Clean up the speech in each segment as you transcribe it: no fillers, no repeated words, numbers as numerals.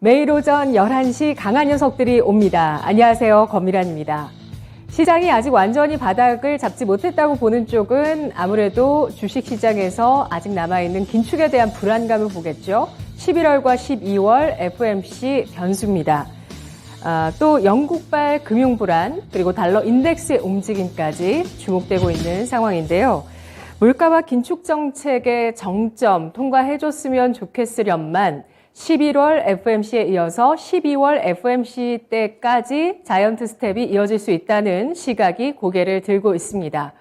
매일 오전 11시 강한 녀석들이 옵니다. 안녕하세요. 권미란입니다. 시장이 아직 완전히 바닥을 잡지 못했다고 보는 쪽은 아무래도 주식시장에서 아직 남아있는 긴축에 대한 불안감을 보겠죠. 11월과 12월 FOMC 변수입니다. 또 영국발 금융불안 그리고 달러 인덱스의 움직임까지 주목되고 있는 상황인데요. 물가와 긴축 정책의 정점 통과해줬으면 좋겠으련만 11월 FOMC에 이어서 12월 FOMC 때까지 자이언트 스텝이 이어질 수 있다는 시각이 고개를 들고 있습니다.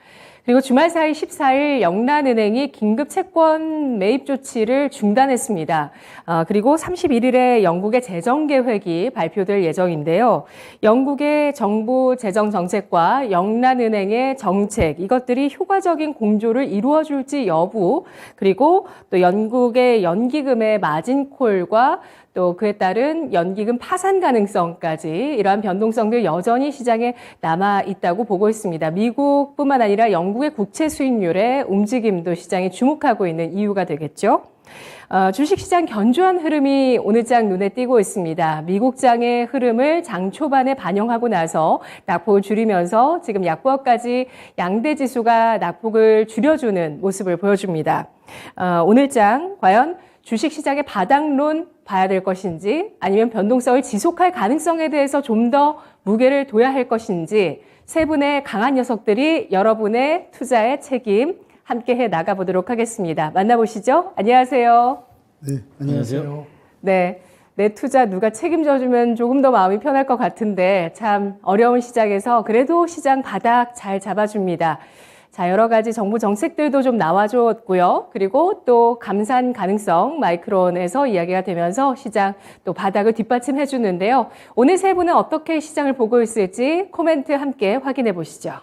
그리고 주말 사이 14일 영란은행이 긴급 채권 매입 조치를 중단했습니다. 그리고 31일에 영국의 재정계획이 발표될 예정인데요. 영국의 정부 재정 정책과 영란은행의 정책, 이것들이 효과적인 공조를 이루어줄지 여부, 그리고 또 영국의 연기금의 마진콜과 또 그에 따른 연기금 파산 가능성까지 이러한 변동성들 여전히 시장에 남아 있다고 보고 있습니다. 미국뿐만 아니라 영국의 국채 수익률의 움직임도 시장이 주목하고 있는 이유가 되겠죠. 주식시장 견조한 흐름이 오늘장 눈에 띄고 있습니다. 미국장의 흐름을 장 초반에 반영하고 나서 낙폭을 줄이면서 지금 약보합까지 양대 지수가 낙폭을 줄여주는 모습을 보여줍니다. 오늘장 과연 주식시장의 바닥론 봐야 될 것인지 아니면 변동성을 지속할 가능성에 대해서 좀 더 무게를 둬야 할 것인지 세 분의 강한 녀석들이 여러분의 투자의 책임 함께 해 나가보도록 하겠습니다. 만나보시죠. 안녕하세요. 네, 안녕하세요. 네, 내 투자 누가 책임져주면 조금 더 마음이 편할 것 같은데 참 어려운 시장에서 그래도 시장 바닥 잘 잡아줍니다. 자, 여러 가지 정부 정책들도 좀 나와줬고요. 그리고 또 감산 가능성 마이크론에서 이야기가 되면서 시장 또 바닥을 뒷받침해 주는데요. 오늘 세 분은 어떻게 시장을 보고 있을지 코멘트 함께 확인해 보시죠.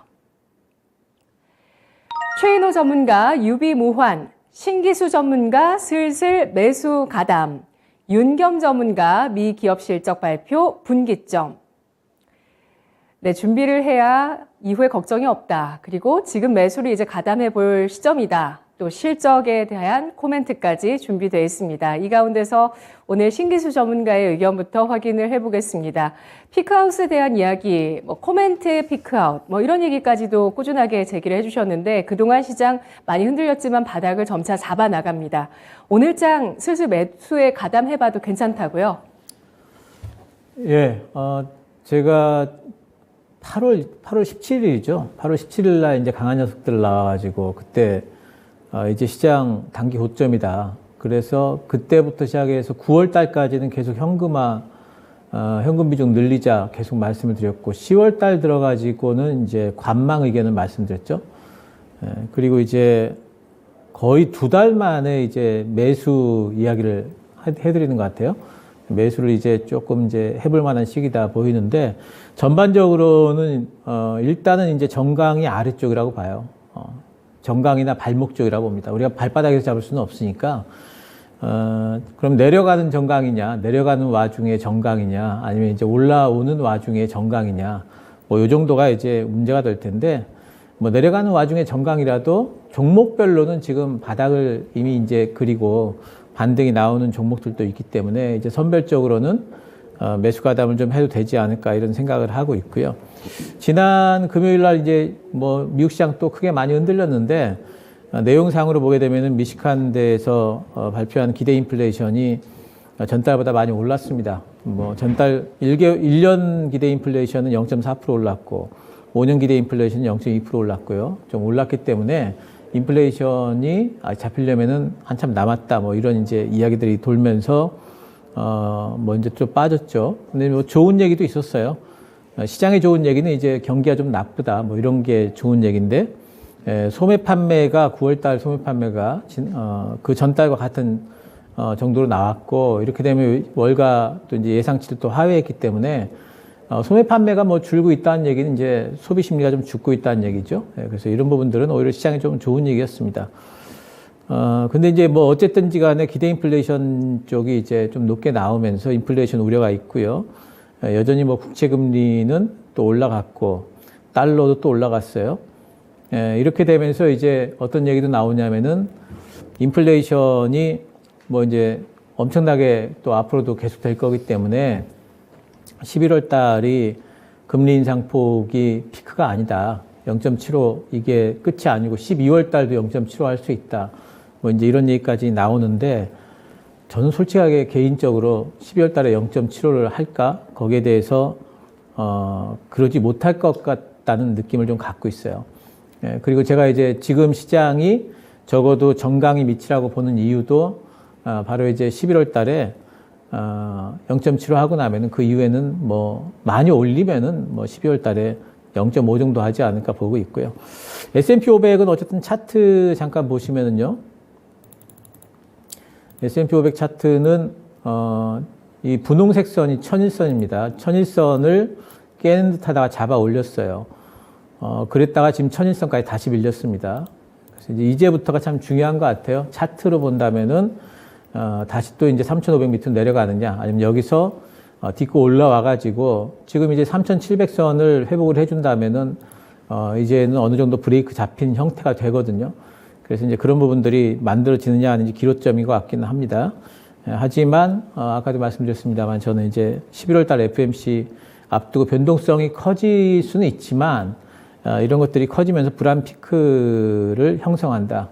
최인호 전문가 유비무환, 신기수 전문가 슬슬 매수 가담, 윤겸 전문가 미 기업 실적 발표 분기점. 네, 준비를 해야 이후에 걱정이 없다. 그리고 지금 매수를 이제 가담해 볼 시점이다. 또 실적에 대한 코멘트까지 준비되어 있습니다. 이 가운데서 오늘 신기수 전문가의 의견부터 확인을 해보겠습니다. 피크아웃에 대한 이야기, 코멘트 피크아웃, 이런 얘기까지도 꾸준하게 제기를 해주셨는데 그동안 시장 많이 흔들렸지만 바닥을 점차 잡아 나갑니다. 오늘장 슬슬 매수에 가담해봐도 괜찮다고요? 예, 제가 8월 17일이죠. 8월 17일 날 이제 강한 녀석들 나와가지고 그때 이제 시장 단기 고점이다. 그래서 그때부터 시작해서 9월 달까지는 계속 현금 비중 늘리자 계속 말씀을 드렸고 10월 달 들어가지고는 이제 관망 의견을 말씀드렸죠. 그리고 이제 거의 2달 만에 이제 매수 이야기를 해드리는 것 같아요. 매수를 이제 조금 이제 해볼 만한 시기다 보이는데 전반적으로는 일단은 이제 정강이 아래쪽이라고 봐요. 정강이나 발목 쪽이라고 봅니다. 우리가 발바닥에서 잡을 수는 없으니까 그럼 내려가는 정강이냐, 내려가는 와중에 정강이냐, 아니면 이제 올라오는 와중에 정강이냐, 요 정도가 이제 문제가 될 텐데 내려가는 와중에 정강이라도 종목별로는 지금 바닥을 이미 이제 그리고 반등이 나오는 종목들도 있기 때문에 이제 선별적으로는 매수 가담을 좀 해도 되지 않을까 이런 생각을 하고 있고요. 지난 금요일 날 이제 미국 시장 또 크게 많이 흔들렸는데 내용상으로 보게 되면은 미시간대에서 발표한 기대 인플레이션이 전달보다 많이 올랐습니다. 전달 1년 기대 인플레이션은 0.4% 올랐고 5년 기대 인플레이션은 0.2% 올랐고요. 좀 올랐기 때문에 인플레이션이 잡히려면은 한참 남았다. 이런 이제 이야기들이 돌면서, 이제 좀 빠졌죠. 근데 좋은 얘기도 있었어요. 시장에 좋은 얘기는 이제 경기가 좀 나쁘다. 이런 게 좋은 얘기인데, 소매 판매가 9월달 소매 판매가 그 전달과 같은 정도로 나왔고, 이렇게 되면 월가 또 이제 예상치를 또 하회했기 때문에 소매 판매가 줄고 있다는 얘기는 이제 소비 심리가 좀 죽고 있다는 얘기죠. 그래서 이런 부분들은 오히려 시장에 좀 좋은 얘기였습니다. 근데 이제 어쨌든지 간에 기대 인플레이션 쪽이 이제 좀 높게 나오면서 인플레이션 우려가 있고요. 여전히 국채 금리는 또 올라갔고, 달러도 또 올라갔어요. 이렇게 되면서 이제 어떤 얘기도 나오냐면은 인플레이션이 이제 엄청나게 또 앞으로도 계속 될 거기 때문에 11월 달이 금리 인상폭이 피크가 아니다. 0.75 이게 끝이 아니고 12월 달도 0.75 할 수 있다. 뭐 이제 이런 얘기까지 나오는데 저는 솔직하게 개인적으로 12월 달에 0.75를 할까? 거기에 대해서 그러지 못할 것 같다는 느낌을 좀 갖고 있어요. 예, 그리고 제가 이제 지금 시장이 적어도 정강이 밑이라고 보는 이유도 바로 이제 11월 달에 0.75 하고 나면은 그 이후에는 뭐 많이 올리면은 뭐 12월 달에 0.5 정도 하지 않을까 보고 있고요. S&P 500은 어쨌든 차트 잠깐 보시면은요. S&P 500 차트는 이 분홍색 선이 천일선입니다. 천일선을 깨는 듯 하다가 잡아 올렸어요. 그랬다가 지금 천일선까지 다시 밀렸습니다. 그래서 이제부터가 참 중요한 것 같아요. 차트로 본다면은 다시 또 이제 3,500 밑으로 내려가느냐, 아니면 여기서 딛고 올라와가지고 지금 이제 3,700선을 회복을 해준다면은 이제는 어느 정도 브레이크 잡힌 형태가 되거든요. 그래서 이제 그런 부분들이 만들어지느냐 아닌지 기로점인 것 같기는 합니다. 하지만 아까도 말씀드렸습니다만 저는 이제 11월 달 FOMC 앞두고 변동성이 커질 수는 있지만 이런 것들이 커지면서 불안 피크를 형성한다.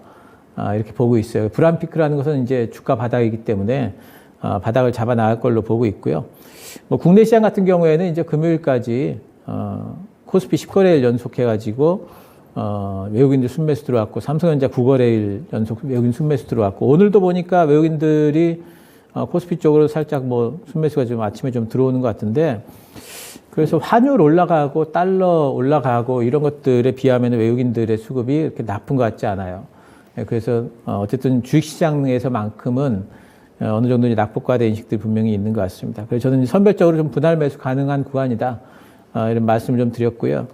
이렇게 보고 있어요. 불안 피크라는 것은 이제 주가 바닥이기 때문에 바닥을 잡아 나갈 걸로 보고 있고요. 뭐 국내 시장 같은 경우에는 이제 금요일까지 코스피 10거래일 연속해가지고 외국인들 순매수 들어왔고 삼성전자 9거래일 연속 외국인 순매수 들어왔고 오늘도 보니까 외국인들이 코스피 쪽으로 살짝 뭐 순매수가 좀 아침에 좀 들어오는 것 같은데 그래서 환율 올라가고 달러 올라가고 이런 것들에 비하면 외국인들의 수급이 이렇게 나쁜 것 같지 않아요. 그래서 어쨌든 주식시장에서만큼은 어느 정도 낙폭과대 인식들이 분명히 있는 것 같습니다. 그래서 저는 선별적으로 좀 분할 매수 가능한 구간이다. 이런 말씀을 좀 드렸고요.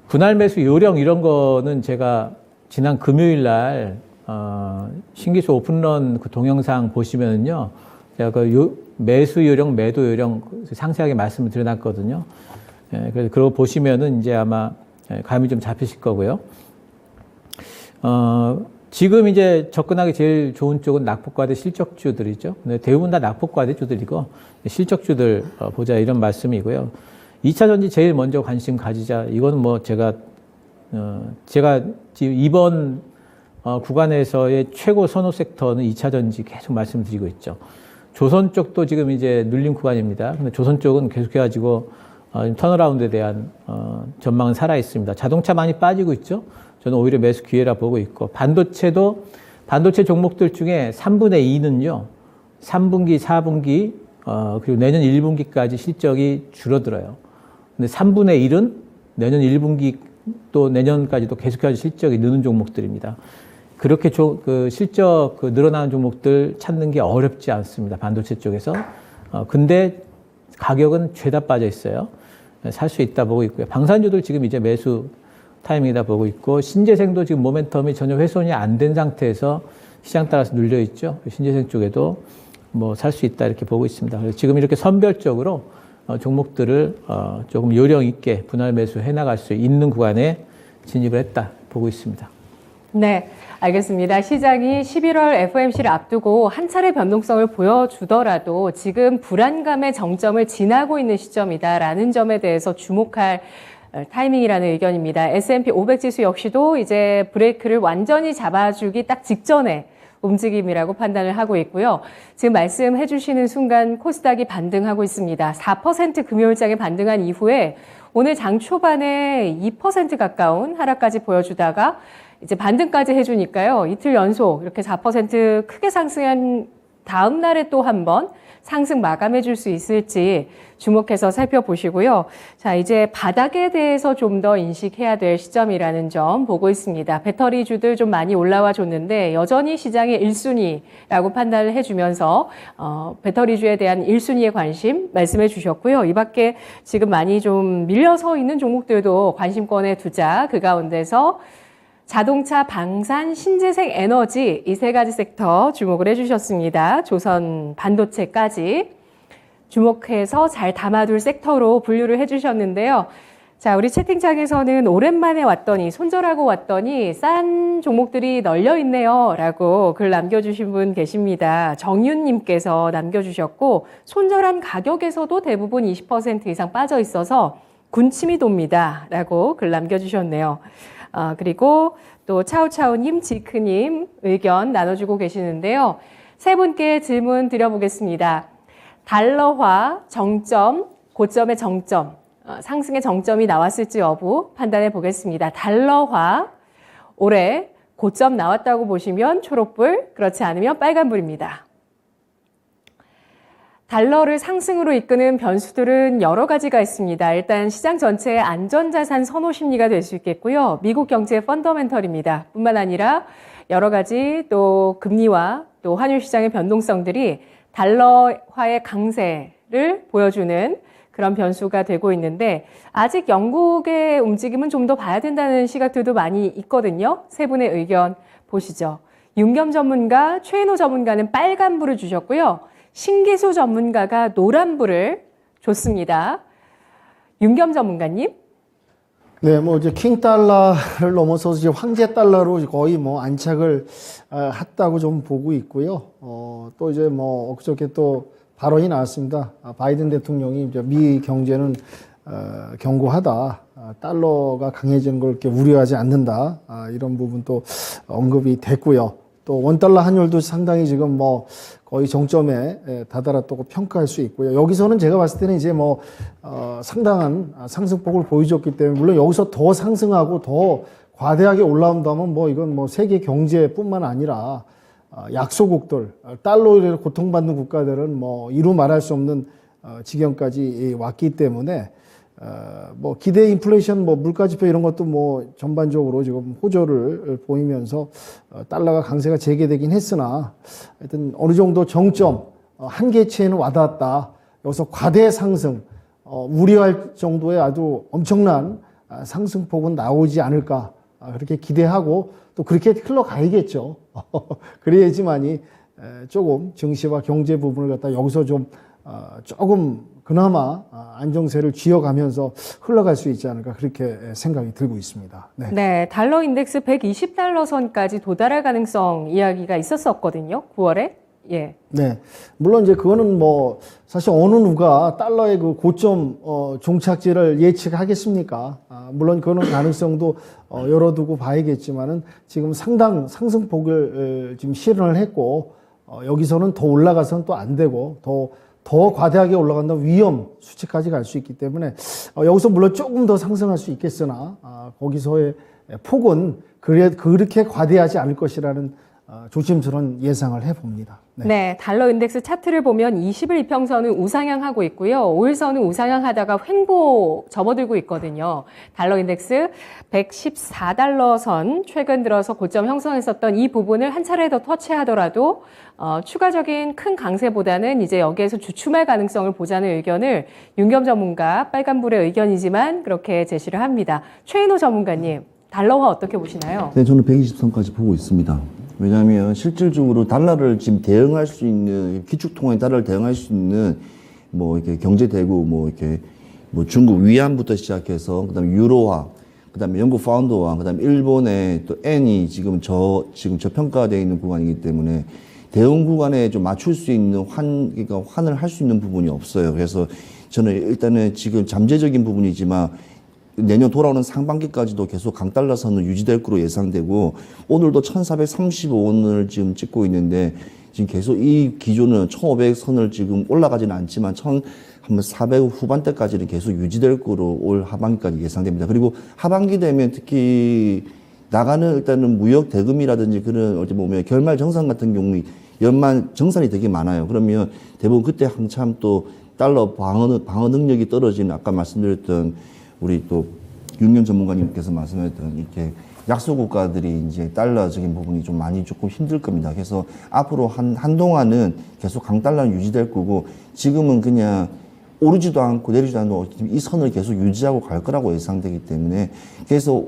분할 매수 요령 이런 거는 제가 지난 금요일 날 신기수 오픈런 그 동영상 보시면은요. 제가 그 매수 요령, 매도 요령 상세하게 말씀을 드려놨거든요. 그래서 그거 보시면은 이제 아마 감이 좀 잡히실 거고요. 지금 이제 접근하기 제일 좋은 쪽은 낙폭과대 실적주들이죠. 근데 대부분 다 낙폭과대주들이고 실적주들 보자 이런 말씀이고요. 2차 전지 제일 먼저 관심 가지자. 이거는 뭐 제가 지금 이번 구간에서의 최고 선호 섹터는 2차 전지 계속 말씀드리고 있죠. 조선 쪽도 지금 이제 눌림 구간입니다. 근데 조선 쪽은 계속해가지고 턴어라운드에 대한 전망은 살아 있습니다. 자동차 많이 빠지고 있죠. 저는 오히려 매수 기회라 보고 있고 반도체도 반도체 종목들 중에 3분의 2는요. 3분기, 4분기 그리고 내년 1분기까지 실적이 줄어들어요. 근데 3분의 1은 내년 1분기 또 내년까지도 계속해서 실적이 느는 종목들입니다. 그렇게 그 실적 늘어나는 종목들 찾는 게 어렵지 않습니다. 반도체 쪽에서. 근데 가격은 죄다 빠져 있어요. 살 수 있다 보고 있고요. 방산주들 지금 이제 매수 타이밍이다 보고 있고 신재생도 지금 모멘텀이 전혀 훼손이 안 된 상태에서 시장 따라서 눌려 있죠. 신재생 쪽에도 뭐 살 수 있다 이렇게 보고 있습니다. 그래서 지금 이렇게 선별적으로 종목들을 조금 요령 있게 분할 매수해 나갈 수 있는 구간에 진입을 했다 보고 있습니다. 네, 알겠습니다. 시장이 11월 FOMC를 앞두고 한 차례 변동성을 보여주더라도 지금 불안감의 정점을 지나고 있는 시점이다라는 점에 대해서 주목할 타이밍이라는 의견입니다. S&P 500 지수 역시도 이제 브레이크를 완전히 잡아주기 딱 직전에 움직임이라고 판단을 하고 있고요. 지금 말씀해 주시는 순간 코스닥이 반등하고 있습니다. 4% 금요일장에 반등한 이후에 오늘 장 초반에 2% 가까운 하락까지 보여주다가 이제 반등까지 해주니까요. 이틀 연속 이렇게 4% 크게 상승한 다음 날에 또 한 번 상승 마감해 줄 수 있을지 주목해서 살펴보시고요. 자, 이제 바닥에 대해서 좀 더 인식해야 될 시점이라는 점 보고 있습니다. 배터리주들 좀 많이 올라와 줬는데 여전히 시장의 1순위라고 판단을 해주면서 배터리주에 대한 1순위의 관심 말씀해 주셨고요. 이 밖에 지금 많이 좀 밀려서 있는 종목들도 관심권에 두자. 그 가운데서 자동차, 방산, 신재생 에너지 이 세 가지 섹터 주목을 해주셨습니다. 조선 반도체까지 주목해서 잘 담아둘 섹터로 분류를 해주셨는데요. 자, 우리 채팅창에서는 오랜만에 왔더니, 손절하고 왔더니 싼 종목들이 널려 있네요. 라고 글 남겨주신 분 계십니다. 정윤님께서 남겨주셨고, 손절한 가격에서도 대부분 20% 이상 빠져 있어서 군침이 돕니다. 라고 글 남겨주셨네요. 그리고 또 차우차우님, 지크님 의견 나눠주고 계시는데요. 세 분께 질문 드려보겠습니다. 달러화 정점, 고점의 정점, 상승의 정점이 나왔을지 여부 판단해 보겠습니다. 달러화 올해 고점 나왔다고 보시면 초록불, 그렇지 않으면 빨간불입니다. 달러를 상승으로 이끄는 변수들은 여러 가지가 있습니다. 일단 시장 전체의 안전자산 선호 심리가 될 수 있겠고요. 미국 경제의 펀더멘털입니다. 뿐만 아니라 여러 가지 또 금리와 또 환율 시장의 변동성들이 달러화의 강세를 보여주는 그런 변수가 되고 있는데 아직 영국의 움직임은 좀 더 봐야 된다는 시각들도 많이 있거든요. 세 분의 의견 보시죠. 윤겸 전문가, 최인호 전문가는 빨간불을 주셨고요. 신기수 전문가가 노란불을 줬습니다. 윤겸 전문가님. 네, 뭐 이제 킹 달러를 넘어서서 이제 황제 달러로 거의 뭐 안착을 했다고 좀 보고 있고요. 또 이제 뭐 엊그저께 또 발언이 나왔습니다. 바이든 대통령이 이제 미 경제는 견고하다. 달러가 강해지는 걸 이렇게 우려하지 않는다. 이런 부분도 언급이 됐고요. 또 원달러 환율도 상당히 지금 뭐 거의 정점에 다다랐다고 평가할 수 있고요. 여기서는 제가 봤을 때는 이제 뭐 상당한 상승폭을 보여줬기 때문에 물론 여기서 더 상승하고 더 과대하게 올라온다면 뭐 이건 뭐 세계 경제뿐만 아니라 약소국들, 달러로 고통받는 국가들은 뭐 이루 말할 수 없는 지경까지 왔기 때문에 뭐 기대 인플레이션, 뭐 물가지표 이런 것도 뭐 전반적으로 지금 호조를 보이면서 달러가 강세가 재개되긴 했으나 하여튼 어느 정도 정점 한계치에는 와닿았다. 여기서 과대 상승 우려할 정도의 아주 엄청난 상승폭은 나오지 않을까 그렇게 기대하고 또 그렇게 흘러가야겠죠. 그래야지만이 조금 증시와 경제 부분을 갖다 여기서 좀 조금 그나마 안정세를 쥐어가면서 흘러갈 수 있지 않을까 그렇게 생각이 들고 있습니다. 네. 네, 달러 인덱스 120달러 선까지 도달할 가능성 이야기가 있었었거든요. 9월에. 예. 네. 물론 이제 그거는 뭐 사실 어느 누가 달러의 그 고점 종착지를 예측하겠습니까? 물론 그거는 가능성도 열어두고 봐야겠지만은 지금 상당 상승폭을 지금 실현을 했고 여기서는 더 올라가서는 또 안 되고 더 과대하게 올라간다 위험 수치까지 갈 수 있기 때문에 여기서 물론 조금 더 상승할 수 있겠으나 거기서의 폭은 그렇게 과대하지 않을 것이라는 조심스러운 예상을 해봅니다. 네. 네, 달러 인덱스 차트를 보면 20일 이평선은 우상향하고 있고요. 5일선은 우상향하다가 횡보 접어들고 있거든요. 달러 인덱스 114달러 선 최근 들어서 고점 형성했었던 이 부분을 한 차례 더 터치하더라도 추가적인 큰 강세보다는 이제 여기에서 주춤할 가능성을 보자는 의견을 윤겸 전문가, 빨간불의 의견이지만 그렇게 제시를 합니다. 최인호 전문가님, 달러화 어떻게 보시나요? 네, 저는 120선까지 보고 있습니다. 왜냐하면 실질적으로 달러를 지금 대응할 수 있는 기축통화의 달러를 대응할 수 있는 뭐 이렇게 경제 대국 뭐 이렇게 뭐 중국 위안부터 시작해서 그다음에 유로화, 그다음에 영국 파운드화, 그다음에 일본의 또 엔이 지금 저평가되어 있는 구간이기 때문에 대응 구간에 좀 맞출 수 있는 그러니까 환을 할 수 있는 부분이 없어요. 그래서 저는 일단은 지금 잠재적인 부분이지만 내년 돌아오는 상반기까지도 계속 강달러 선은 유지될 거로 예상되고 오늘도 1435원을 지금 찍고 있는데 지금 계속 이 기조는 1500선을 지금 올라가지는 않지만 1400 후반대까지는 계속 유지될 거로 올 하반기까지 예상됩니다. 그리고 하반기 되면 특히 나가는 일단은 무역 대금이라든지 그런 어찌 보면 결말 정산 같은 경우 연말 정산이 되게 많아요. 그러면 대부분 그때 한참 또 달러 방어 능력이 떨어지는 아까 말씀드렸던 우리 또 윤경 전문가님께서 말씀하셨던 이렇게 약소 국가들이 이제 달러적인 부분이 좀 많이 조금 힘들 겁니다. 그래서 앞으로 한동안은 계속 강달러는 유지될 거고 지금은 그냥 오르지도 않고 내리지도 않고 이 선을 계속 유지하고 갈 거라고 예상되기 때문에 그래서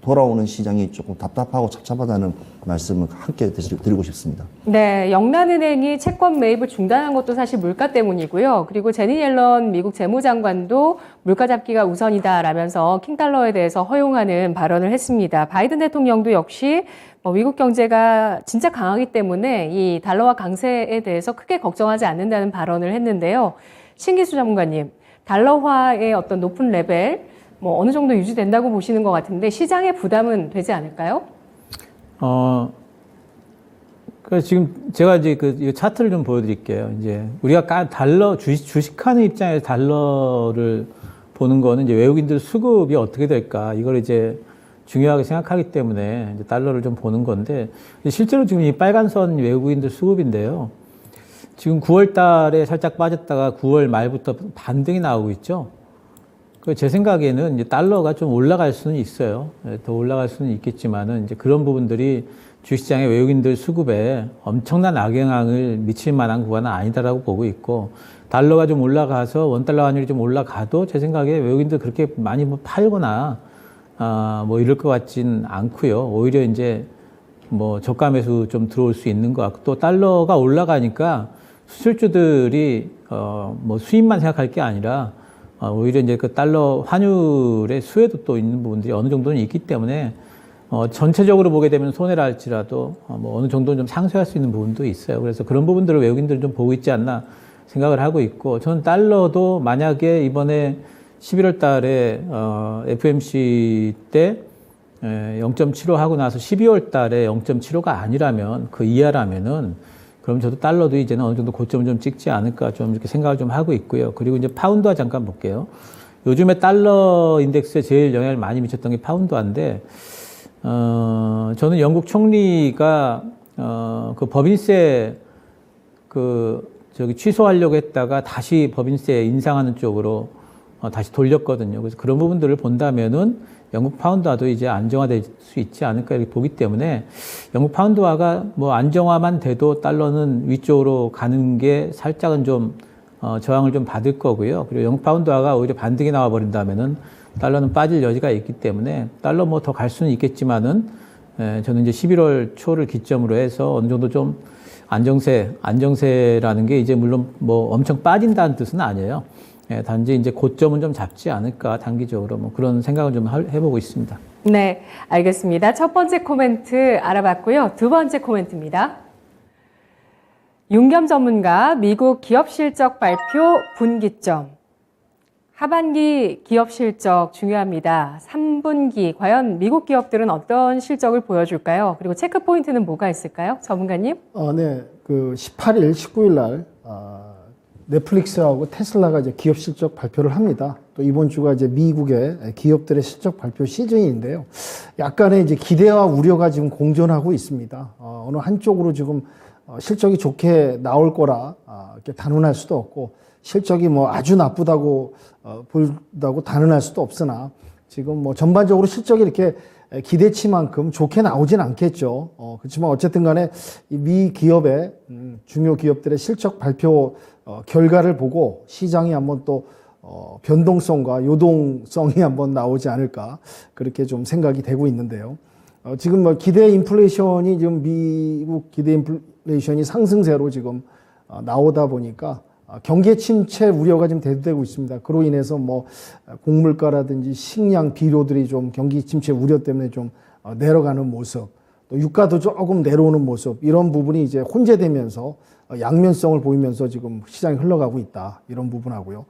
돌아오는 시장이 조금 답답하고 찹찹하다는 말씀을 함께 드리고 싶습니다. 네, 영란은행이 채권 매입을 중단한 것도 사실 물가 때문이고요. 그리고 제니 옐런 미국 재무장관도 물가 잡기가 우선이다라면서 킹달러에 대해서 허용하는 발언을 했습니다. 바이든 대통령도 역시 미국 경제가 진짜 강하기 때문에 이 달러화 강세에 대해서 크게 걱정하지 않는다는 발언을 했는데요. 신기수 전문가님, 달러화의 어떤 높은 레벨, 어느 정도 유지된다고 보시는 것 같은데 시장의 부담은 되지 않을까요? 그 지금 제가 이제 이 차트를 좀 보여드릴게요. 이제 우리가 주식하는 입장에서 달러를 보는 거는 이제 외국인들 수급이 어떻게 될까 이걸 이제 중요하게 생각하기 때문에 이제 달러를 좀 보는 건데 실제로 지금 이 빨간 선 외국인들 수급인데요. 지금 9월 달에 살짝 빠졌다가 9월 말부터 반등이 나오고 있죠. 제 생각에는 이제 달러가 좀 올라갈 수는 있어요. 더 올라갈 수는 있겠지만은 이제 그런 부분들이 주식시장의 외국인들 수급에 엄청난 악영향을 미칠 만한 구간은 아니다라고 보고 있고 달러가 좀 올라가서 원달러 환율이 좀 올라가도 제 생각에 외국인들 그렇게 많이 팔거나 이럴 것 같진 않고요. 오히려 이제 저가 매수 좀 들어올 수 있는 것 같고 또 달러가 올라가니까 수출주들이 수입만 생각할 게 아니라 오히려 이제 그 달러 환율의 수혜도 또 있는 부분들이 어느 정도는 있기 때문에 전체적으로 보게 되면 손해라 할지라도 어느 정도는 좀 상쇄할 수 있는 부분도 있어요. 그래서 그런 부분들을 외국인들은 좀 보고 있지 않나 생각을 하고 있고 저는 달러도 만약에 이번에 11월 달에 FMC 때 0.75 하고 나서 12월 달에 0.75가 아니라면 그 이하라면은 그럼 저도 달러도 이제는 어느 정도 고점을 좀 찍지 않을까 좀 이렇게 생각을 좀 하고 있고요. 그리고 이제 파운드화 잠깐 볼게요. 요즘에 달러 인덱스에 제일 영향을 많이 미쳤던 게 파운드화인데, 저는 영국 총리가, 그 법인세, 취소하려고 했다가 다시 법인세 인상하는 쪽으로 다시 돌렸거든요. 그래서 그런 부분들을 본다면은 영국 파운드화도 이제 안정화될 수 있지 않을까 이렇게 보기 때문에 영국 파운드화가 안정화만 돼도 달러는 위쪽으로 가는 게 살짝은 좀 저항을 좀 받을 거고요. 그리고 영국 파운드화가 오히려 반등이 나와 버린다면은 달러는 빠질 여지가 있기 때문에 달러 더 갈 수는 있겠지만은 저는 이제 11월 초를 기점으로 해서 어느 정도 좀 안정세라는 게 이제 물론 엄청 빠진다는 뜻은 아니에요. 단지 이제 고점은 좀 잡지 않을까 단기적으로 그런 생각을 좀 해보고 있습니다. 네, 알겠습니다. 첫 번째 코멘트 알아봤고요. 두 번째 코멘트입니다. 윤겸 전문가 미국 기업 실적 발표 분기점. 하반기 기업 실적 중요합니다. 3분기 과연 미국 기업들은 어떤 실적을 보여줄까요? 그리고 체크 포인트는 뭐가 있을까요? 전문가님? 네, 18일, 19일 날 넷플릭스하고 테슬라가 이제 기업 실적 발표를 합니다. 또 이번 주가 이제 미국의 기업들의 실적 발표 시즌인데요. 약간의 이제 기대와 우려가 지금 공존하고 있습니다. 어느 한쪽으로 지금 실적이 좋게 나올 거라 이렇게 단언할 수도 없고 실적이 아주 나쁘다고 보다고 단언할 수도 없으나 지금 전반적으로 실적이 이렇게 기대치만큼 좋게 나오진 않겠죠. 그렇지만 어쨌든 간에 미 기업의 중요 기업들의 실적 발표 결과를 보고 시장이 한번 또 변동성과 요동성이 한번 나오지 않을까 그렇게 좀 생각이 되고 있는데요. 지금 기대 인플레이션이 지금 미국 기대 인플레이션이 상승세로 지금 나오다 보니까 경기 침체 우려가 지금 대두되고 있습니다. 그로 인해서 곡물가라든지 식량 비료들이 좀 경기 침체 우려 때문에 좀 내려가는 모습, 또 유가도 조금 내려오는 모습 이런 부분이 이제 혼재되면서 양면성을 보이면서 지금 시장이 흘러가고 있다 이런 부분하고요.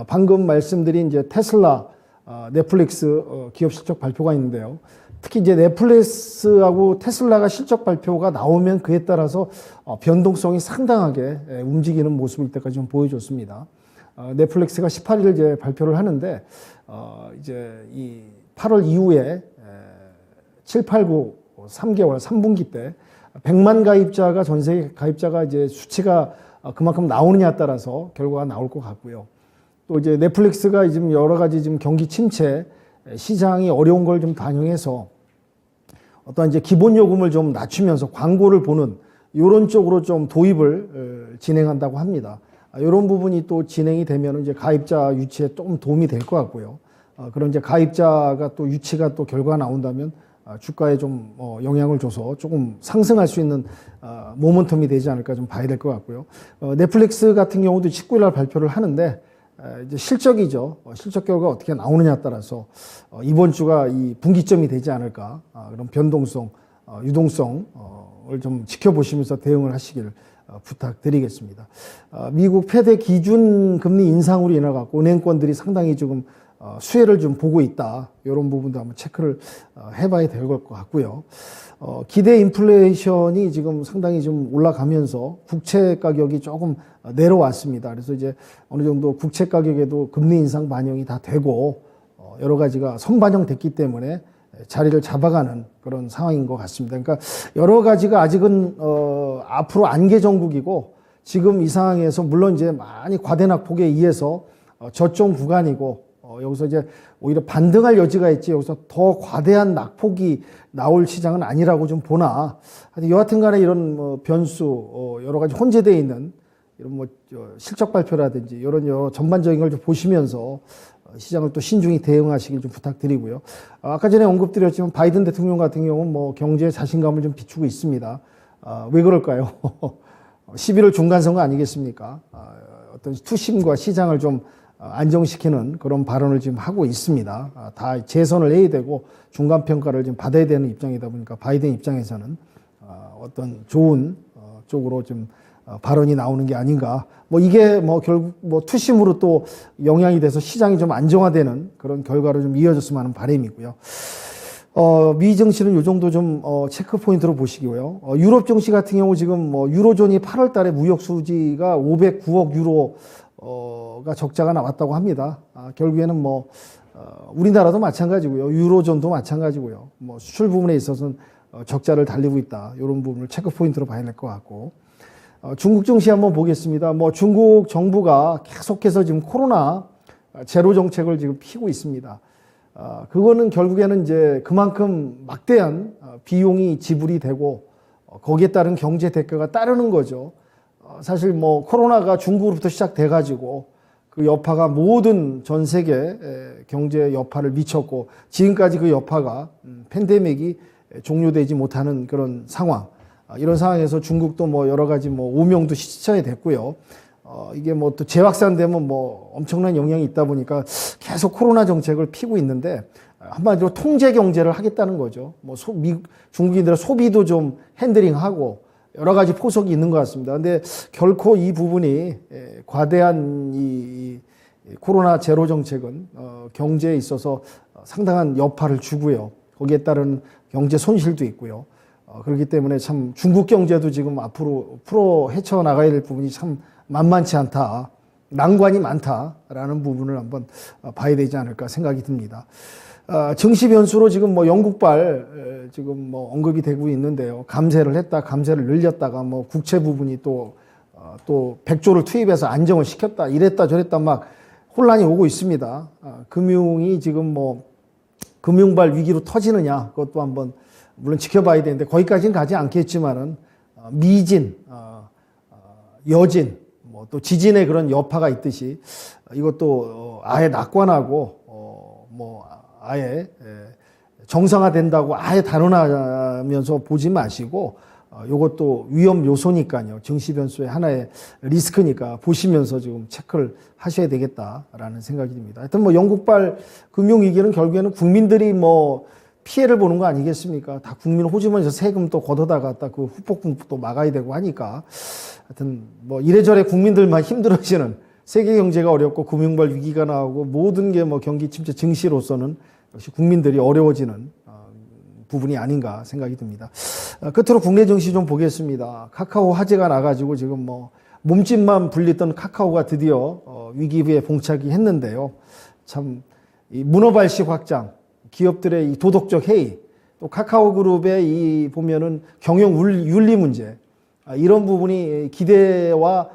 방금 말씀드린 이제 테슬라, 넷플릭스 기업 실적 발표가 있는데요. 특히 이제 넷플릭스하고 테슬라가 실적 발표가 나오면 그에 따라서 변동성이 상당하게 움직이는 모습을 이때까지 좀 보여줬습니다. 넷플릭스가 18일 이제 발표를 하는데 이제 이 8월 이후에 7, 8, 9, 3개월, 3분기 때 100만 가입자가 전 세계 가입자가 이제 수치가 그만큼 나오느냐에 따라서 결과가 나올 것 같고요. 또 이제 넷플릭스가 지금 여러 가지 지금 경기 침체 시장이 어려운 걸 좀 반영해서 어떤 이제 기본 요금을 좀 낮추면서 광고를 보는 이런 쪽으로 좀 도입을 진행한다고 합니다. 이런 부분이 또 진행이 되면 이제 가입자 유치에 좀 도움이 될 것 같고요. 그런 이제 가입자가 또 유치가 또 결과가 나온다면 주가에 좀 영향을 줘서 조금 상승할 수 있는 모멘텀이 되지 않을까 좀 봐야 될 것 같고요. 넷플릭스 같은 경우도 19일 날 발표를 하는데 이제 실적이죠. 실적 결과가 어떻게 나오느냐에 따라서 이번 주가 이 분기점이 되지 않을까 그런 변동성, 유동성을 좀 지켜보시면서 대응을 하시길 부탁드리겠습니다. 미국 패드 기준 금리 인상으로 인해 갖고 은행권들이 상당히 지금 수혜를 좀 보고 있다. 이런 부분도 한번 체크를 해봐야 될 것 같고요. 기대 인플레이션이 지금 상당히 좀 올라가면서 국채 가격이 조금 내려왔습니다. 그래서 이제 어느 정도 국채 가격에도 금리 인상 반영이 다 되고 여러 가지가 선반영됐기 때문에 자리를 잡아가는 그런 상황인 것 같습니다. 그러니까 여러 가지가 아직은 앞으로 안개 전국이고 지금 이 상황에서 물론 이제 많이 과대 낙폭에 의해서 저점 구간이고 여기서 이제 오히려 반등할 여지가 있지 여기서 더 과대한 낙폭이 나올 시장은 아니라고 좀 보나 여하튼 간에 이런 변수 여러 가지 혼재되어 있는 이런 실적 발표라든지 이런 여러 전반적인 걸 좀 보시면서 시장을 또 신중히 대응하시길 좀 부탁드리고요. 아까 전에 언급드렸지만 바이든 대통령 같은 경우는 경제에 자신감을 좀 비추고 있습니다. 왜 그럴까요? 11월 중간선거 아니겠습니까? 어떤 투심과 시장을 좀 안정시키는 그런 발언을 지금 하고 있습니다. 다 재선을 해야 되고 중간평가를 지금 받아야 되는 입장이다 보니까 바이든 입장에서는 어떤 좋은 쪽으로 좀 발언이 나오는 게 아닌가. 이게 결국 투심으로 또 영향이 돼서 시장이 좀 안정화되는 그런 결과로 좀 이어졌으면 하는 바람이고요. 미 증시는 이 정도 좀 체크 포인트로 보시고요. 유럽 증시 같은 경우 지금 유로존이 8월 달에 무역 수지가 509억 유로가 적자가 나왔다고 합니다. 결국에는 우리나라도 마찬가지고요. 유로존도 마찬가지고요. 수출 부분에 있어서는 적자를 달리고 있다. 이런 부분을 체크 포인트로 봐야 될 것 같고. 중국 증시 한번 보겠습니다. 중국 정부가 계속해서 지금 코로나 제로 정책을 지금 피고 있습니다. 그거는 결국에는 이제 그만큼 막대한 비용이 지불이 되고 거기에 따른 경제 대가가 따르는 거죠. 사실 코로나가 중국으로부터 시작돼 가지고 그 여파가 모든 전 세계 경제 여파를 미쳤고 지금까지 그 여파가 팬데믹이 종료되지 못하는 그런 상황. 이런 상황에서 중국도 여러 가지 오명도 시쳐야 됐고요. 이게 또 재확산되면 엄청난 영향이 있다 보니까 계속 코로나 정책을 피고 있는데 한마디로 통제 경제를 하겠다는 거죠. 중국인들의 소비도 좀 핸들링하고 여러 가지 포석이 있는 것 같습니다. 근데 결코 이 부분이 과대한 이 코로나 제로 정책은 경제에 있어서 상당한 여파를 주고요. 거기에 따른 경제 손실도 있고요. 그렇기 때문에 참 중국 경제도 지금 앞으로 풀어 헤쳐나가야 될 부분이 참 만만치 않다. 난관이 많다라는 부분을 한번 봐야 되지 않을까 생각이 듭니다. 증시 변수로 지금 영국발 지금 언급이 되고 있는데요. 감세를 했다, 감세를 늘렸다가 국채 부분이 또 100조를 투입해서 안정을 시켰다, 이랬다 저랬다 막 혼란이 오고 있습니다. 금융이 지금 금융발 위기로 터지느냐 그것도 한번 물론 지켜봐야 되는데 거기까지는 가지 않겠지만은 미진, 여진, 또 지진의 그런 여파가 있듯이 이것도 아예 낙관하고 아예 정상화된다고 아예 단언하면서 보지 마시고 이것도 위험 요소니까요. 증시 변수의 하나의 리스크니까 보시면서 지금 체크를 하셔야 되겠다라는 생각이 듭니다. 하여튼 영국발 금융위기는 결국에는 국민들이 피해를 보는 거 아니겠습니까? 다 국민 호주머니에서 세금 또 걷어다가 그 후폭풍 또 막아야 되고 하니까 하여튼 이래저래 국민들만 힘들어지는 세계 경제가 어렵고 금융발 위기가 나오고 모든 게 경기 침체 증시로서는 역시 국민들이 어려워지는 부분이 아닌가 생각이 듭니다. 끝으로 국내 증시 좀 보겠습니다. 카카오 화재가 나가지고 지금 몸집만 불리던 카카오가 드디어 위기에 봉착이 했는데요. 참 이 문어발식 확장, 기업들의 이 도덕적 해이, 또 카카오그룹의 보면은 경영 윤리 문제, 이런 부분이 기대와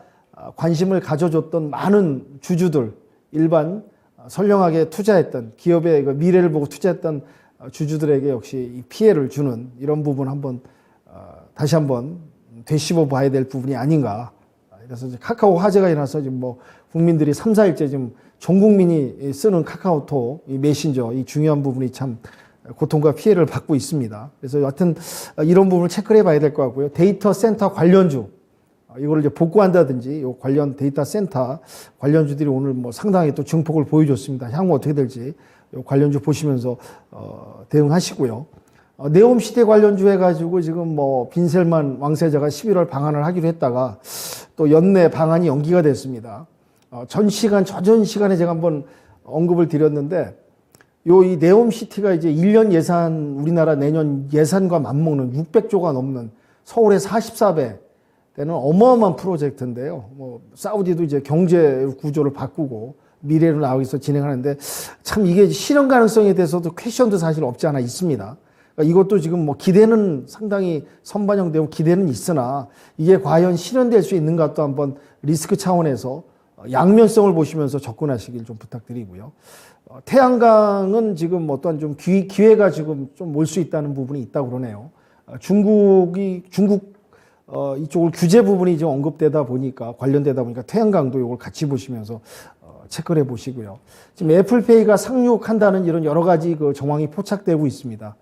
관심을 가져줬던 많은 주주들, 일반 선량하게 투자했던 기업의 미래를 보고 투자했던 주주들에게 역시 피해를 주는 이런 부분 한번 다시 한번 되씹어 봐야 될 부분이 아닌가. 그래서 카카오 화재가 일어나서 지금 국민들이 3, 4일째 지금 전 국민이 쓰는 카카오톡, 이 메신저, 이 중요한 부분이 참 고통과 피해를 받고 있습니다. 그래서 여하튼 이런 부분을 체크를 해봐야 될 것 같고요. 데이터 센터 관련주 이거를 이제 복구한다든지 요 관련 데이터 센터 관련주들이 오늘 뭐 상당히 또 증폭을 보여줬습니다. 향후 어떻게 될지 요 관련주 보시면서 대응하시고요. 네옴시티 관련주 해가지고 지금 뭐 빈셀만 왕세자가 11월 방한을 하기로 했다가 또 연내 방한이 연기가 됐습니다. 전 시간에 제가 한번 언급을 드렸는데 이 네옴시티가 이제 1년 예산, 우리나라 내년 예산과 맞먹는 600조가 넘는 서울의 44배 되는 어마어마한 프로젝트인데요. 뭐, 사우디도 이제 경제 구조를 바꾸고 미래로 나가기 위해서 진행하는데 참 이게 실현 가능성에 대해서도 퀘션도 사실 없지 않아 있습니다. 그러니까 이것도 지금 뭐 기대는 상당히 선반영되고 기대는 있으나 이게 과연 실현될 수 있는가 또 한번 리스크 차원에서 양면성을 보시면서 접근하시길 좀 부탁드리고요. 태양광은 지금 어떤 좀 기회가 지금 좀 올 수 있다는 부분이 있다고 그러네요. 중국 이쪽을 규제 부분이 좀 언급되다 보니까 관련되다 보니까 태양광도 이걸 같이 보시면서 체크를 해 보시고요. 지금 애플페이가 상륙한다는 이런 여러 가지 그 정황이 포착되고 있습니다.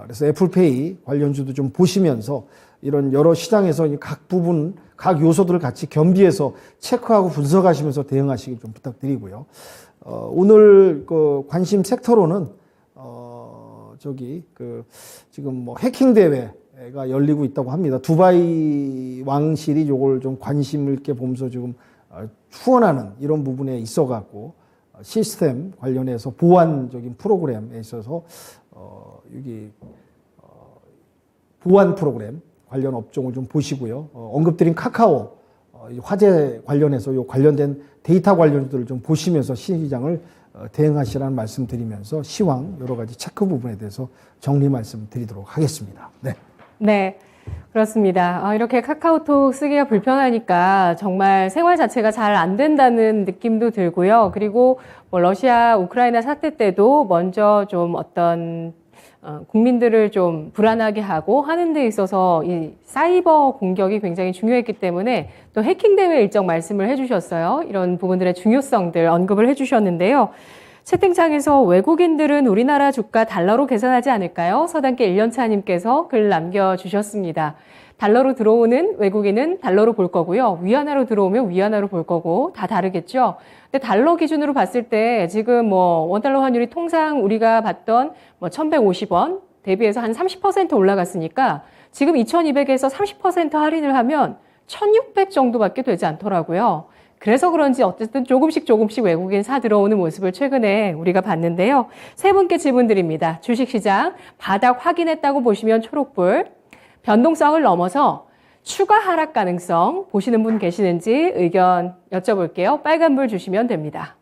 그래서 애플페이 관련주도 좀 보시면서 이런 여러 시장에서 각 부분, 각 요소들을 같이 겸비해서 체크하고 분석하시면서 대응하시길 좀 부탁드리고요. 오늘 그 관심 섹터로는 지금 뭐 해킹 대회가 열리고 있다고 합니다. 두바이 왕실이 요걸 좀 관심 있게 보면서 지금 후원하는 이런 부분에 있어 갖고 시스템 관련해서 보안적인 프로그램에 있어서 여기 보안 프로그램 관련 업종을 좀 보시고요. 언급드린 카카오 화재 관련해서 요 관련된 데이터 관련들을 좀 보시면서 시장을 대응하시라는 말씀드리면서 시황 여러 가지 체크 부분에 대해서 정리 말씀드리도록 하겠습니다. 네. 네, 그렇습니다. 이렇게 카카오톡 쓰기가 불편하니까 정말 생활 자체가 잘 안 된다는 느낌도 들고요. 그리고 뭐 러시아, 우크라이나 사태 때도 먼저 좀 어떤 국민들을 좀 불안하게 하고 하는 데 있어서 이 사이버 공격이 굉장히 중요했기 때문에 또 해킹 대회 일정 말씀을 해주셨어요. 이런 부분들의 중요성들 언급을 해주셨는데요. 채팅창에서 외국인들은 우리나라 주가 달러로 계산하지 않을까요? 서당계 1년차님께서 글 남겨주셨습니다. 달러로 들어오는 외국인은 달러로 볼 거고요. 위안화로 들어오면 위안화로 볼 거고 다 다르겠죠. 근데 달러 기준으로 봤을 때 지금 뭐 원달러 환율이 통상 우리가 봤던 뭐 1,150원 대비해서 한 30% 올라갔으니까 지금 2,200에서 30% 할인을 하면 1,600 정도밖에 되지 않더라고요. 그래서 그런지 어쨌든 조금씩 외국인 사 들어오는 모습을 최근에 우리가 봤는데요. 세 분께 질문 드립니다. 주식시장 바닥 확인했다고 보시면 초록불, 변동성을 넘어서 추가 하락 가능성 보시는 분 계시는지 의견 여쭤볼게요. 빨간불 주시면 됩니다.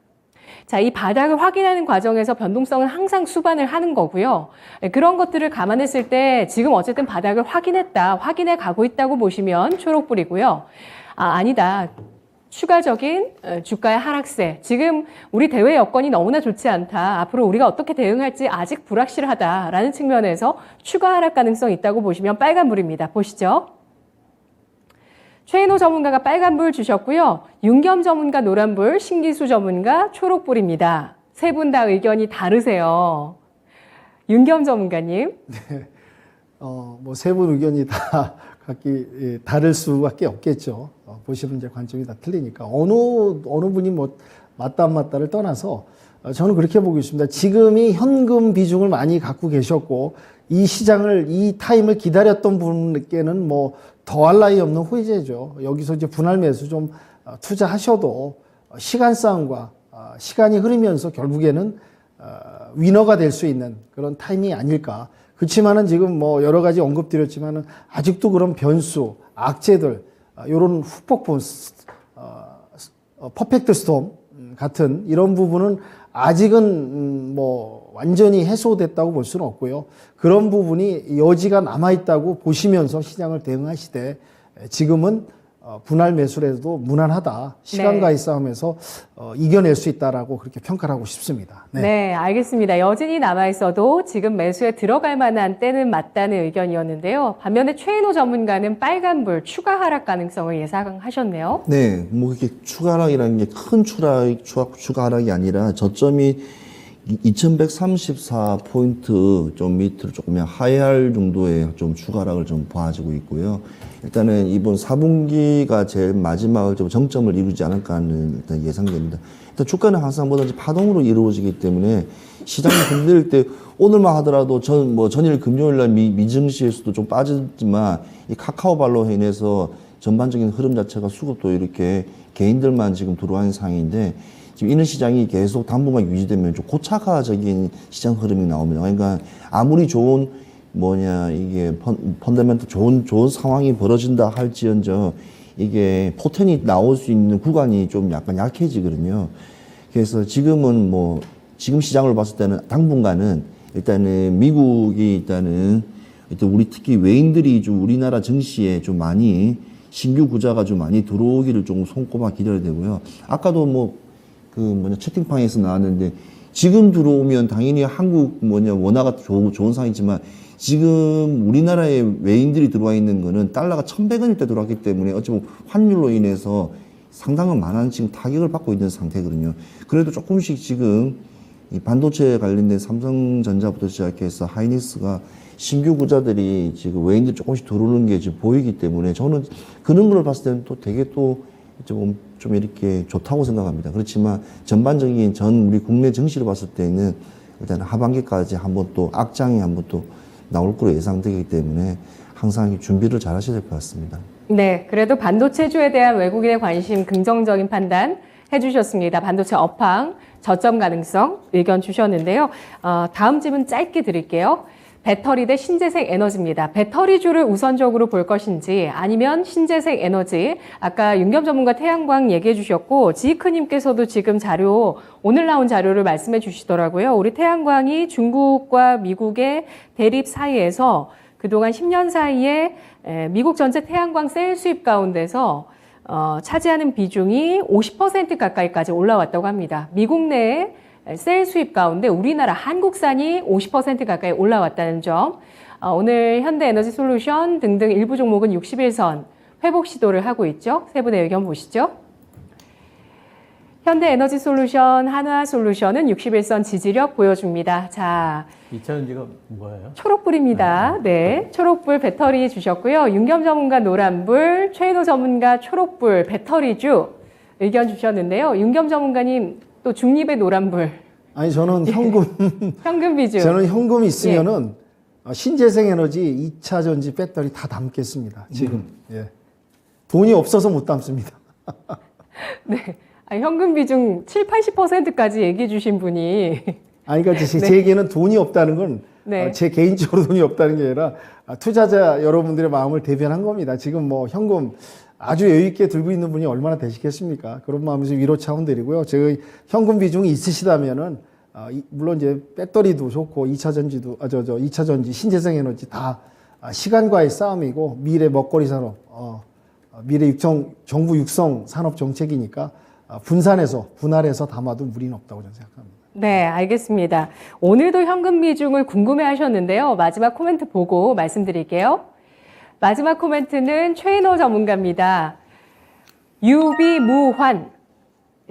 자, 이 바닥을 확인하는 과정에서 변동성은 항상 수반을 하는 거고요. 그런 것들을 감안했을 때 지금 어쨌든 바닥을 확인해 가고 있다고 보시면 초록불이고요. 아니다. 추가적인 주가의 하락세. 지금 우리 대외 여건이 너무나 좋지 않다. 앞으로 우리가 어떻게 대응할지 아직 불확실하다라는 측면에서 추가 하락 가능성이 있다고 보시면 빨간불입니다. 보시죠. 최인호 전문가가 빨간불 주셨고요. 윤겸 전문가 노란불, 신기수 전문가 초록불입니다. 세 분 다 의견이 다르세요. 윤겸 전문가님. 네. 뭐 세 분 의견이 다 각기 다를 수밖에 없겠죠. 보시는 이제 관점이 다 틀리니까 어느 분이 뭐 맞다 안 맞다를 떠나서 저는 그렇게 보고 있습니다. 지금이 현금 비중을 많이 갖고 계셨고 이 시장을 이 타임을 기다렸던 분께는 뭐 더할 나위 없는 호재죠. 여기서 이제 분할 매수 좀 투자하셔도 시간 싸움과 시간이 흐르면서 결국에는 위너가 될 수 있는 그런 타이밍이 아닐까. 그렇지만은 지금 뭐 여러 가지 언급드렸지만은 아직도 그런 변수, 악재들, 요런 후폭풍, 퍼펙트 스톰 같은 이런 부분은 아직은 뭐 완전히 해소됐다고 볼 수는 없고요. 그런 부분이 여지가 남아있다고 보시면서 시장을 대응하시되 지금은 분할 매수라도 무난하다. 시간과의 싸움에서 이겨낼 수 있다라고 그렇게 평가를 하고 싶습니다. 네. 네, 알겠습니다. 여진이 남아있어도 지금 매수에 들어갈 만한 때는 맞다는 의견이었는데요. 반면에 최인호 전문가는 빨간불 추가 하락 가능성을 예상하셨네요. 네, 뭐 이게 추가 하락이라는 게 큰 추가 하락이 아니라 저점이 2134포인트 좀 밑으로 조금 하회할 정도의 좀 추가락을 좀 보아지고 있고요. 일단은 이번 4분기가 제일 마지막을 좀 정점을 이루지 않을까 하는 일단 예상됩니다. 일단 주가는 항상 뭐든지 파동으로 이루어지기 때문에 시장이 흔들 때 오늘만 하더라도 전일 금요일 날 미증시에서도 좀 빠졌지만 이 카카오발로 인해서 전반적인 흐름 자체가 수급도 이렇게 개인들만 지금 들어와 있는 상황인데 지금 이런 시장이 계속 당분간 유지되면 좀 고착화적인 시장 흐름이 나옵니다. 그러니까 아무리 좋은 이게 펀더멘트 좋은 상황이 벌어진다 할지언정 이게 포텐이 나올 수 있는 구간이 좀 약간 약해지거든요. 그래서 지금은 지금 시장을 봤을 때는 당분간은 일단은 미국이 일단 우리 특히 외인들이 좀 우리나라 증시에 좀 많이 신규 구자가 좀 많이 들어오기를 좀 손꼽아 기다려야 되고요. 아까도 채팅방에서 나왔는데 지금 들어오면 당연히 한국 원화가 좋은 상황이지만 지금 우리나라에 외인들이 들어와 있는 거는 달러가 1,100원일 때 들어왔기 때문에 어찌보면 환율로 인해서 상당한 많은 지금 타격을 받고 있는 상태거든요. 그래도 조금씩 지금 이 반도체 관련된 삼성전자부터 시작해서 하이닉스가 신규 구자들이 지금 외인들이 조금씩 들어오는 게 지금 보이기 때문에 저는 그런 걸 봤을 때는 또 되게 또 좀 이렇게 좋다고 생각합니다. 그렇지만 전반적인 우리 국내 증시를 봤을 때는 일단 하반기까지 한번 또 악장이 한번 또 나올 거로 예상되기 때문에 항상 준비를 잘 하셔야 될 것 같습니다. 네, 그래도 반도체주에 대한 외국인의 관심 긍정적인 판단 해주셨습니다. 반도체 업황, 저점 가능성 의견 주셨는데요. 다음 질문 짧게 드릴게요. 배터리 대 신재생 에너지입니다. 배터리주를 우선적으로 볼 것인지 아니면 신재생 에너지, 아까 윤겸 전문가 태양광 얘기해 주셨고 지이크님께서도 지금 오늘 나온 자료를 말씀해 주시더라고요. 우리 태양광이 중국과 미국의 대립 사이에서 그동안 10년 사이에 미국 전체 태양광 셀 수입 가운데서 차지하는 비중이 50% 가까이까지 올라왔다고 합니다. 미국 내에 셀 수입 가운데 우리나라 한국산이 50% 가까이 올라왔다는 점. 오늘 현대에너지솔루션 등등 일부 종목은 61선 회복 시도를 하고 있죠. 세 분의 의견 보시죠. 현대에너지솔루션, 한화솔루션은 61선 지지력 보여줍니다. 자, 2차전지가 뭐예요? 초록불입니다. 네, 초록불 배터리 주셨고요. 윤겸 전문가 노란불, 최인호 전문가 초록불 배터리주 의견 주셨는데요. 윤겸 전문가님 또 중립의 노란불. 아니 저는 현금 현금 비중. 저는 현금이 있으면은 신재생 에너지, 2차 전지 배터리 다 담겠습니다. 지금. 예. 돈이 없어서 못 담습니다. 네. 현금 비중 7, 80%까지 얘기해 주신 분이. 그러니까 제 얘기는 돈이 없다는 건 제 개인적으로 돈이 없다는 게 아니라 투자자 여러분들의 마음을 대변한 겁니다. 지금 현금 아주 여유 있게 들고 있는 분이 얼마나 되시겠습니까? 그런 마음에서 위로 차원드리고요. 제가 현금 비중이 있으시다면은 물론 이제 배터리도 좋고 2차 전지도 2차 전지 신재생 에너지 다 시간과의 싸움이고 미래 먹거리 산업, 미래 정부 육성 산업 정책이니까 분할해서 담아도 무리는 없다고 저는 생각합니다. 네, 알겠습니다. 오늘도 현금 비중을 궁금해 하셨는데요. 마지막 코멘트 보고 말씀드릴게요. 마지막 코멘트는 최인호 전문가입니다. 유비무환.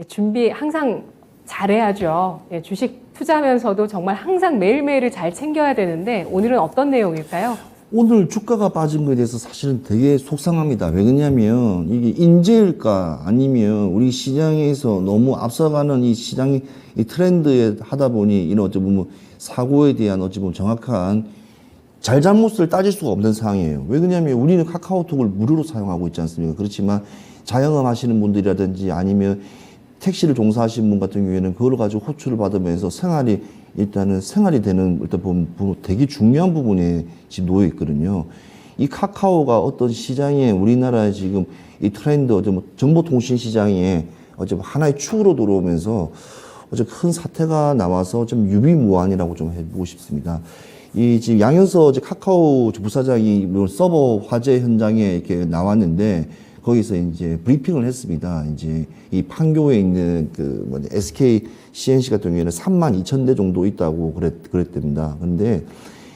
준비 항상 잘해야죠. 주식 투자하면서도 정말 항상 매일매일을 잘 챙겨야 되는데 오늘은 어떤 내용일까요? 오늘 주가가 빠진 거에 대해서 사실은 되게 속상합니다. 왜 그러냐면 이게 인재일까 아니면 우리 시장에서 너무 앞서가는 이 시장이 이 트렌드에 하다 보니 이런 어찌 보면 사고에 대한 어찌 보면 정확한 잘잘못을 따질 수가 없는 상황이에요. 왜 그러냐면 우리는 카카오톡을 무료로 사용하고 있지 않습니까? 그렇지만 자영업 하시는 분들이라든지 아니면 택시를 종사하시는 분 같은 경우에는 그걸 가지고 호출을 받으면서 생활이 되는 일단 보면 되게 중요한 부분에 지금 놓여 있거든요. 이 카카오가 어떤 시장에 우리나라에 지금 이 트렌드 정보통신 시장에 하나의 축으로 들어오면서 큰 사태가 나와서 좀 유비무환이라고 좀 해보고 싶습니다. 이 지금 양현서 카카오 부사장이 서버 화재 현장에 이렇게 나왔는데 거기서 이제 브리핑을 했습니다. 이제 이 판교에 있는 SK CNC 같은 경우에는 32,000대 정도 있다고 그랬답니다. 그런데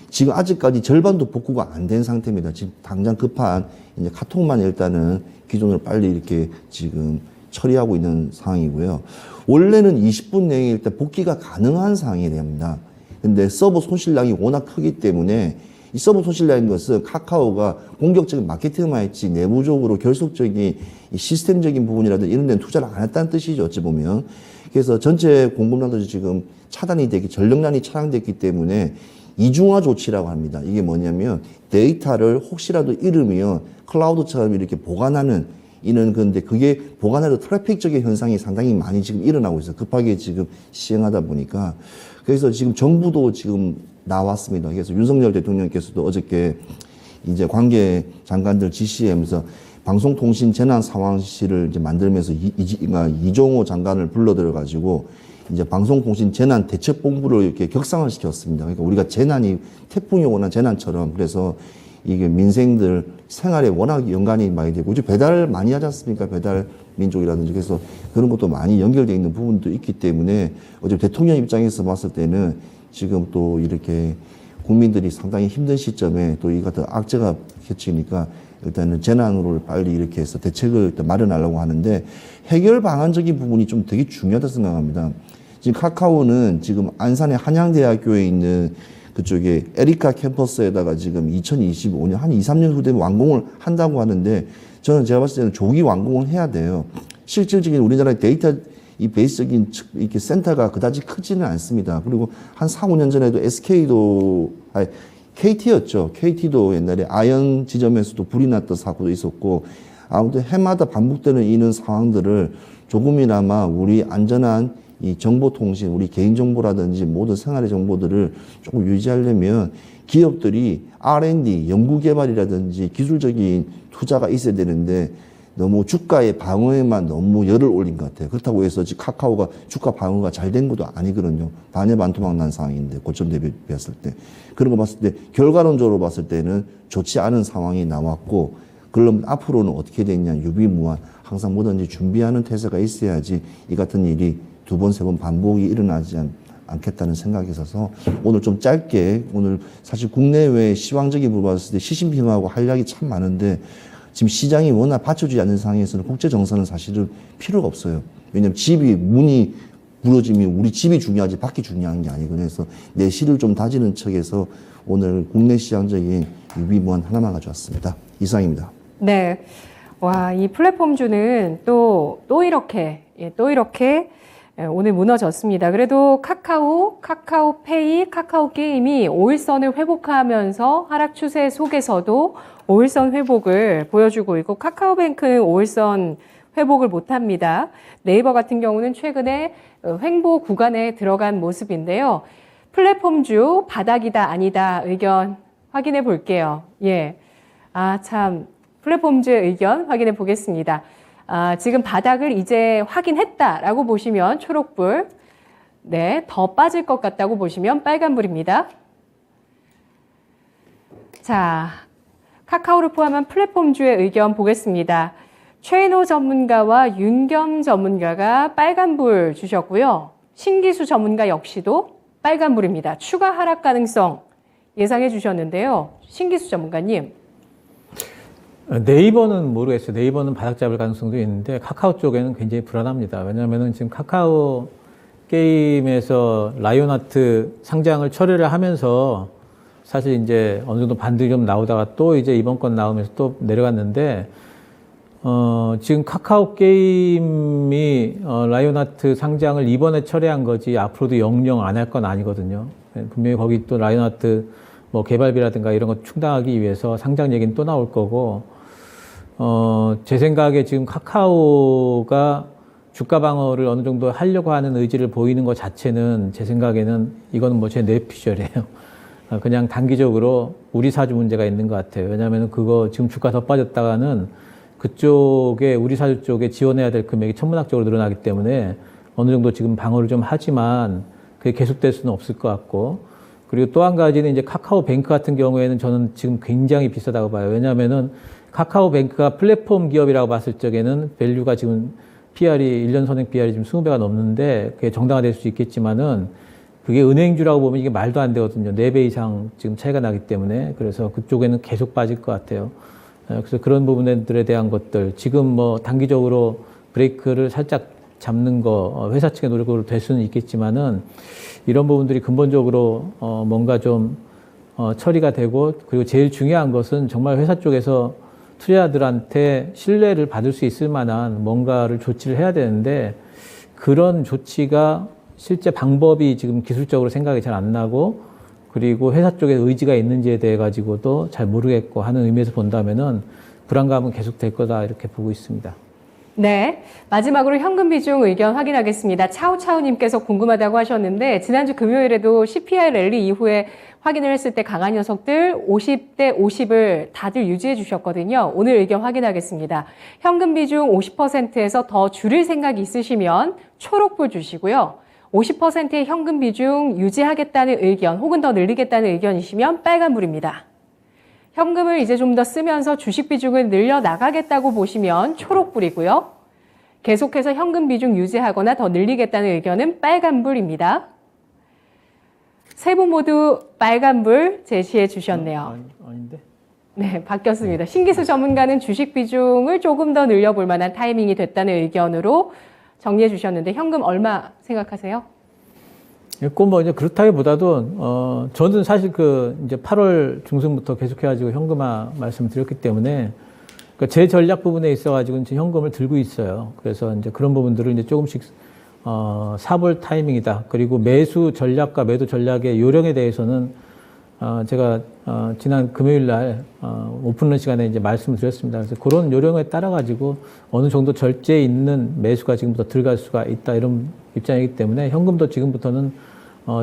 지금 아직까지 절반도 복구가 안 된 상태입니다. 지금 당장 급한 이제 카톡만 일단은 기존으로 빨리 이렇게 지금 처리하고 있는 상황이고요. 원래는 20분 내에 일단 복귀가 가능한 상황이 됩니다. 근데 서버 손실량이 워낙 크기 때문에 이 서버 손실량인 것은 카카오가 공격적인 마케팅만 했지 내부적으로 결속적인 이 시스템적인 부분이라든지 이런 데는 투자를 안 했다는 뜻이죠, 어찌 보면. 그래서 전체 공급량도 지금 차단이 되기, 전력량이 차단됐기 때문에 이중화 조치라고 합니다. 이게 뭐냐면 데이터를 혹시라도 잃으면 클라우드처럼 이렇게 보관하는 이는 근데 그게 보관해도 트래픽적인 현상이 상당히 많이 지금 일어나고 있어요. 급하게 지금 시행하다 보니까. 그래서 지금 정부도 지금 나왔습니다. 그래서 윤석열 대통령께서도 어저께 이제 관계 장관들 지시하면서 방송통신 재난 상황실을 이제 만들면서 이종호 장관을 불러들여가지고 이제 방송통신 재난 대책본부를 이렇게 격상을 시켰습니다. 그러니까 우리가 재난이 태풍이 오나 재난처럼 그래서 이게 민생들 생활에 워낙 연관이 많이 되고 이제 배달 많이 하지 않습니까? 배달 민족이라든지 그래서 그런 것도 많이 연결되어 있는 부분도 있기 때문에 어제 대통령 입장에서 봤을 때는 지금 또 이렇게 국민들이 상당히 힘든 시점에 또 이 같은 악재가 겹치니까 일단은 재난으로 빨리 이렇게 해서 대책을 일단 마련하려고 하는데 해결 방안적인 부분이 좀 되게 중요하다고 생각합니다. 지금 카카오는 지금 안산의 한양대학교에 있는 그쪽에 에리카 캠퍼스에다가 지금 2025년 한 2, 3년 후 되면 완공을 한다고 하는데 저는 제가 봤을 때는 조기 완공을 해야 돼요. 실질적인 우리나라의 데이터 이 베이스적인 이렇게 센터가 그다지 크지는 않습니다. 그리고 한 4, 5년 전에도 KT였죠. KT도 옛날에 아연 지점에서도 불이 났던 사고도 있었고 아무튼 해마다 반복되는 이런 상황들을 조금이나마 우리 안전한 이 정보통신, 우리 개인정보라든지 모든 생활의 정보들을 조금 유지하려면 기업들이 R&D, 연구개발이라든지 기술적인 투자가 있어야 되는데 너무 주가의 방어에만 너무 열을 올린 것 같아요. 그렇다고 해서 지금 카카오가 주가 방어가 잘 된 것도 아니거든요. 반야반토막 난 상황인데, 고점 대비했을 때. 그런 거 봤을 때, 결과론적으로 봤을 때는 좋지 않은 상황이 나왔고, 그러면 앞으로는 어떻게 되냐, 유비무한. 항상 뭐든지 준비하는 태세가 있어야지 이 같은 일이 두 번, 세 번 반복이 일어나지 않겠다는 생각이 있어서 오늘 좀 짧게, 오늘 사실 국내외 시황적인 부분 봤을 때 시진핑하고 할 이야기 참 많은데 지금 시장이 워낙 받쳐주지 않는 상황에서는 국제정세는 사실은 필요가 없어요. 왜냐면 문이 부러지면 우리 집이 중요하지 밖이 중요한 게 아니거든요. 그래서 내실을 좀 다지는 척해서 오늘 국내 시장적인 유비무한 하나만 가져왔습니다. 이상입니다. 네. 와, 이 플랫폼주는 또 이렇게 오늘 무너졌습니다. 그래도 카카오페이, 카카오게임이 5일선을 회복하면서 하락 추세 속에서도 5일선 회복을 보여주고 있고 카카오뱅크는 5일선 회복을 못합니다. 네이버 같은 경우는 최근에 횡보 구간에 들어간 모습인데요. 플랫폼주 바닥이다 아니다 의견 확인해 볼게요. 예, 참 플랫폼주의 의견 확인해 보겠습니다. 지금 바닥을 이제 확인했다라고 보시면 초록불, 네, 더 빠질 것 같다고 보시면 빨간불입니다. 자, 카카오를 포함한 플랫폼주의 의견 보겠습니다. 최인호 전문가와 윤겸 전문가가 빨간불 주셨고요. 신기수 전문가 역시도 빨간불입니다. 추가 하락 가능성 예상해 주셨는데요. 신기수 전문가님. 네이버는 모르겠어요. 네이버는 바닥 잡을 가능성도 있는데 카카오 쪽에는 굉장히 불안합니다. 왜냐하면 지금 카카오 게임에서 라이온하트 상장을 철회를 하면서 사실 이제 어느 정도 반등이 좀 나오다가 또 이제 이번 건 나오면서 또 내려갔는데 지금 카카오 게임이 라이온하트 상장을 이번에 철회한 거지 앞으로도 영영 안 할 건 아니거든요. 분명히 거기 또 라이온하트 뭐 개발비라든가 이런 거 충당하기 위해서 상장 얘기는 또 나올 거고 제 생각에 지금 카카오가 주가 방어를 어느 정도 하려고 하는 의지를 보이는 것 자체는 제 생각에는 이거는 뭐 제 뇌피셜이에요. 그냥 단기적으로 우리 사주 문제가 있는 것 같아요. 왜냐하면 그거 지금 주가 더 빠졌다가는 그쪽에 우리 사주 쪽에 지원해야 될 금액이 천문학적으로 늘어나기 때문에 어느 정도 지금 방어를 좀 하지만 그게 계속될 수는 없을 것 같고 그리고 또 한 가지는 이제 카카오뱅크 같은 경우에는 저는 지금 굉장히 비싸다고 봐요. 왜냐하면은 카카오뱅크가 플랫폼 기업이라고 봤을 적에는 밸류가 지금 PR이 1년 선행 PR이 지금 20배가 넘는데 그게 정당화될 수 있겠지만은 그게 은행주라고 보면 이게 말도 안 되거든요. 4배 이상 지금 차이가 나기 때문에 그래서 그쪽에는 계속 빠질 것 같아요. 그래서 그런 부분들에 대한 것들 지금 뭐 단기적으로 브레이크를 살짝 잡는 거 회사 측의 노력으로 될 수는 있겠지만은 이런 부분들이 근본적으로 뭔가 좀 처리가 되고 그리고 제일 중요한 것은 정말 회사 쪽에서 투자자들한테 신뢰를 받을 수 있을 만한 뭔가를 조치를 해야 되는데 그런 조치가 실제 방법이 지금 기술적으로 생각이 잘 안 나고 그리고 회사 쪽에 의지가 있는지에 대해 가지고도 잘 모르겠고 하는 의미에서 본다면은 불안감은 계속 될 거다 이렇게 보고 있습니다. 네. 마지막으로 현금 비중 의견 확인하겠습니다. 차우차우님께서 궁금하다고 하셨는데, 지난주 금요일에도 CPI 랠리 이후에 확인을 했을 때 강한 녀석들 50대 50을 다들 유지해 주셨거든요. 오늘 의견 확인하겠습니다. 현금 비중 50%에서 더 줄일 생각이 있으시면 초록불 주시고요. 50%의 현금 비중 유지하겠다는 의견 혹은 더 늘리겠다는 의견이시면 빨간불입니다. 현금을 이제 좀 더 쓰면서 주식 비중을 늘려 나가겠다고 보시면 초록불이고요. 계속해서 현금 비중 유지하거나 더 늘리겠다는 의견은 빨간불입니다. 세 분 모두 빨간불 제시해 주셨네요. 아닌데? 네, 바뀌었습니다. 신기수 전문가는 주식 비중을 조금 더 늘려볼 만한 타이밍이 됐다는 의견으로 정리해 주셨는데 현금 얼마 생각하세요? 꼭 뭐 이제 그렇다기보다도 저는 사실 그 이제 8월 중순부터 계속해가지고 현금화 말씀드렸기 때문에 그러니까 제 전략 부분에 있어가지고 이제 현금을 들고 있어요. 그래서 이제 그런 부분들을 이제 조금씩 사볼 타이밍이다. 그리고 매수 전략과 매도 전략의 요령에 대해서는 제가 지난 금요일 날 오픈런 시간에 이제 말씀을 드렸습니다. 그래서 그런 요령에 따라 가지고 어느 정도 절제 있는 매수가 지금부터 들어갈 수가 있다 이런 입장이기 때문에 현금도 지금부터는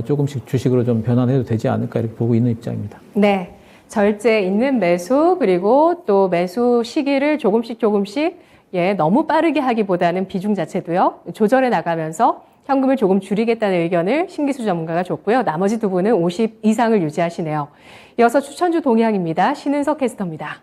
조금씩 주식으로 좀 변환해도 되지 않을까 이렇게 보고 있는 입장입니다. 네. 절제 있는 매수 그리고 또 매수 시기를 조금씩 너무 빠르게 하기보다는 비중 자체도요. 조절해 나가면서 현금을 조금 줄이겠다는 의견을 신기수 전문가가 줬고요. 나머지 두 분은 50 이상을 유지하시네요. 이어서 추천주 동향입니다. 신은석 캐스터입니다.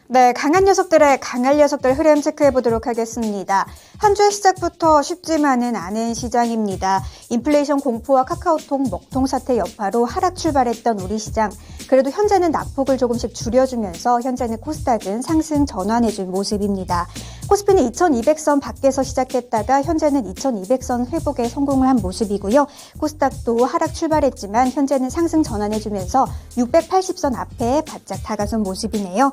네, 강한 녀석들 흐름 체크해 보도록 하겠습니다. 한 주의 시작부터 쉽지만은 않은 시장입니다. 인플레이션 공포와 카카오톡 먹통 사태 여파로 하락 출발했던 우리 시장. 그래도 현재는 낙폭을 조금씩 줄여주면서 현재는 코스닥은 상승 전환해준 모습입니다. 코스피는 2200선 밖에서 시작했다가 현재는 2200선 회복에 성공을 한 모습이고요. 코스닥도 하락 출발했지만 현재는 상승 전환해주면서 680선 앞에 바짝 다가선 모습이네요.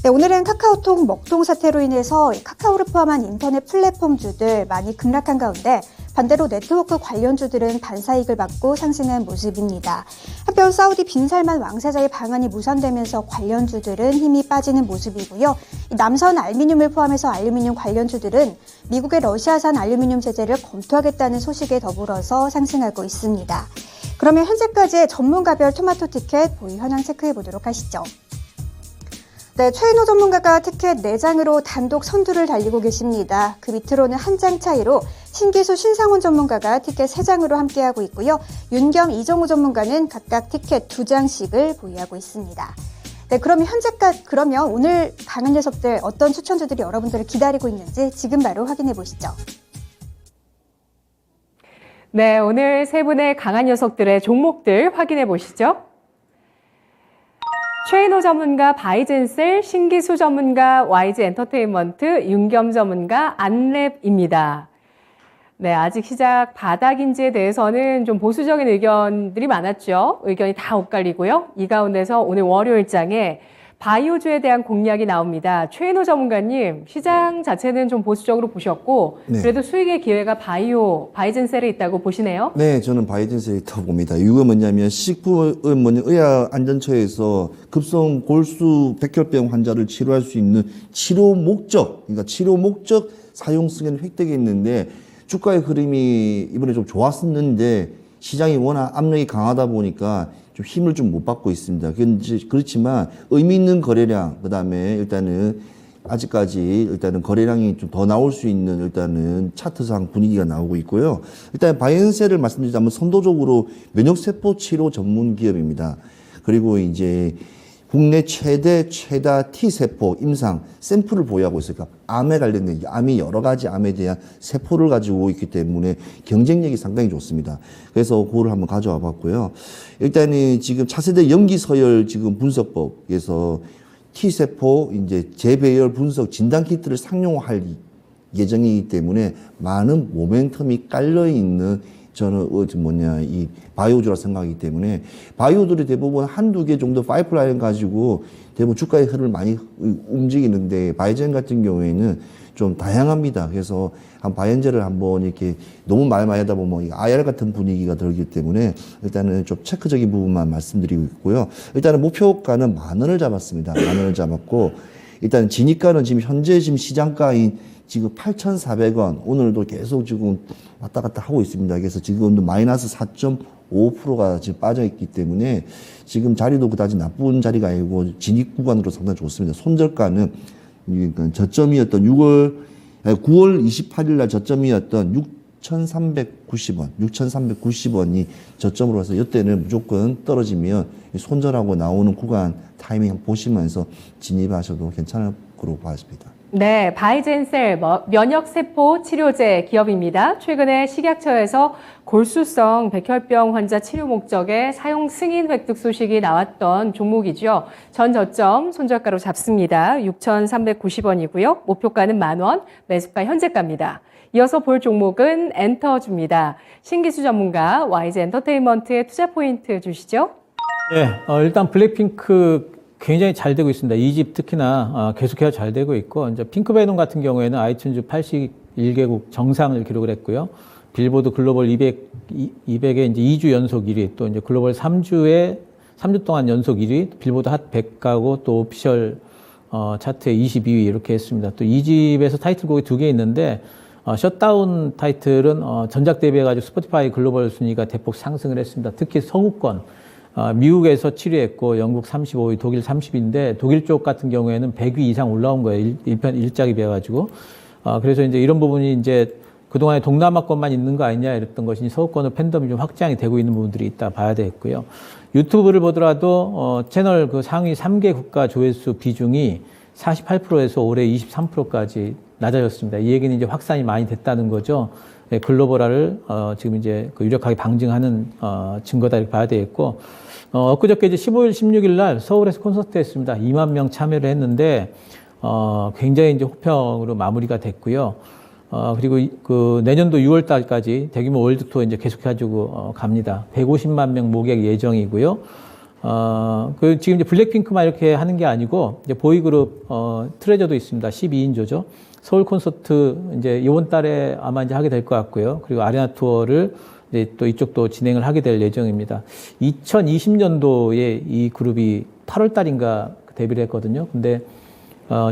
네, 오늘은 카카오톡 먹통 사태로 인해서 카카오를 포함한 인터넷 플랫폼주들 많이 급락한 가운데 반대로 네트워크 관련주들은 반사이익을 받고 상승한 모습입니다. 한편 사우디 빈살만 왕세자의 방한이 무산되면서 관련주들은 힘이 빠지는 모습이고요. 남선 알루미늄을 포함해서 알루미늄 관련주들은 미국의 러시아산 알루미늄 제재를 검토하겠다는 소식에 더불어서 상승하고 있습니다. 그러면 현재까지의 전문가별 토마토 티켓 보유 현황 체크해 보도록 하시죠. 네, 최인호 전문가가 티켓 4장으로 단독 선두를 달리고 계십니다. 그 밑으로는 한 장 차이로 신기수 신상훈 전문가가 티켓 3장으로 함께하고 있고요. 윤겸 이정우 전문가는 각각 티켓 2장씩을 보유하고 있습니다. 네, 그러면 오늘 강한 녀석들 어떤 추천주들이 여러분들을 기다리고 있는지 지금 바로 확인해 보시죠. 네, 오늘 세 분의 강한 녀석들의 종목들 확인해 보시죠. 최인호 전문가 바이젠셀, 신기수 전문가 YG 엔터테인먼트, 윤겸 전문가 안랩입니다. 네, 아직 시작 바닥인지에 대해서는 좀 보수적인 의견들이 많았죠. 의견이 다 엇갈리고요. 이 가운데서 오늘 월요일장에 바이오주에 대한 공략이 나옵니다. 최인호 전문가님, 시장 자체는 좀 보수적으로 보셨고 네. 그래도 수익의 기회가 바이젠셀에 있다고 보시네요. 네, 저는 바이든셀에 있다고 봅니다. 이유가 뭐냐면 의약안전처에서 급성 골수 백혈병 환자를 치료할 수 있는 치료 목적 사용 승인을 획득했는데 주가의 흐름이 이번에 좀 좋았었는데 시장이 워낙 압력이 강하다 보니까 좀 힘을 좀 못 받고 있습니다. 그렇지만 의미 있는 거래량, 그다음에 아직까지 거래량이 좀 더 나올 수 있는 차트상 분위기가 나오고 있고요. 일단 바이엔셀을 말씀드리자면 선도적으로 면역세포 치료 전문 기업입니다. 그리고 이제 국내 최다 T세포 임상 샘플을 보유하고 있으니까 암에 관련된 암이 여러 가지 암에 대한 세포를 가지고 있기 때문에 경쟁력이 상당히 좋습니다. 그래서 그거를 한번 가져와 봤고요. 일단은 지금 차세대 연기 서열 지금 분석법에서 T세포 이제 재배열 분석 진단 키트를 상용화할 예정이기 때문에 많은 모멘텀이 깔려 있는 저는 이 바이오주라 생각하기 때문에 바이오들이 대부분 한두 개 정도 파이프라인 가지고 대부분 주가의 흐름을 많이 움직이는데 바이오젠 같은 경우에는 좀 다양합니다. 그래서 한 바이오젠을 한번 이렇게 너무 많이 하다 보면 IR 같은 분위기가 들기 때문에 일단은 좀 체크적인 부분만 말씀드리고 있고요. 일단은 목표가는 10,000원을 잡았습니다. 10,000원을 잡았고 일단 진입가는 지금 현재 지금 시장가인 지금 8,400원 오늘도 계속 지금 왔다 갔다 하고 있습니다. 그래서 지금도 마이너스 4.5%가 지금 빠져 있기 때문에 지금 자리도 그다지 나쁜 자리가 아니고 진입 구간으로 상당히 좋습니다. 손절가는 그러니까 저점이었던 9월 28일 날 저점이었던 6,390원, 6,390원이 저점으로 해서 이때는 무조건 떨어지면 손절하고 나오는 구간 타이밍 보시면서 진입하셔도 괜찮을 거로 보았습니다. 네, 바이젠셀 면역세포 치료제 기업입니다. 최근에 식약처에서 골수성 백혈병 환자 치료 목적의 사용 승인 획득 소식이 나왔던 종목이죠. 전 저점 손절가로 잡습니다. 6,390원이고요. 목표가는 10,000원, 매수가 현재가입니다. 이어서 볼 종목은 엔터주입니다. 신기수 전문가 YG 엔터테인먼트의 투자 포인트 주시죠. 네, 일단 블랙핑크 굉장히 잘 되고 있습니다. 2집 특히나 계속해서 잘 되고 있고, 이제 핑크베놈 같은 경우에는 아이튠즈 81개국 정상을 기록을 했고요. 빌보드 글로벌 200에 이제 2주 연속 1위, 또 이제 글로벌 3주 동안 연속 1위, 빌보드 핫 100가고 또 오피셜 차트에 22위 이렇게 했습니다. 또 2집에서 타이틀곡이 2개 있는데, 셧다운 타이틀은 전작 대비해가지고 스포티파이 글로벌 순위가 대폭 상승을 했습니다. 특히 서구권, 미국에서 7위 했고, 영국 35위, 독일 30위인데, 독일 쪽 같은 경우에는 100위 이상 올라온 거예요. 일작이 비해가지고. 그래서 이제 이런 부분이 이제 그동안에 동남아권만 있는 거 아니냐 이랬던 것이 서구권으로 팬덤이 좀 확장이 되고 있는 부분들이 있다 봐야 되겠고요. 유튜브를 보더라도, 채널 그 상위 3개 국가 조회수 비중이 48%에서 올해 23%까지 낮아졌습니다. 이 얘기는 이제 확산이 많이 됐다는 거죠. 네, 글로벌화를 지금 이제 그 유력하게 방증하는 증거다 이렇게 봐야 되겠고, 엊그저께 이제 15일, 16일 날 서울에서 콘서트 했습니다. 2만 명 참여를 했는데 굉장히 이제 호평으로 마무리가 됐고요. 그리고 그 내년도 6월 달까지 대규모 월드 투어 이제 계속해가지고 갑니다. 150만 명 모객 예정이고요. 그 지금 이제 블랙핑크만 이렇게 하는 게 아니고 이제 보이그룹 트레저도 있습니다. 12인조죠. 서울 콘서트 이제 이번 달에 아마 이제 하게 될 것 같고요. 그리고 아레나 투어를 이제 또 이쪽도 진행을 하게 될 예정입니다. 2020년도에 이 그룹이 8월 달인가 데뷔를 했거든요. 근데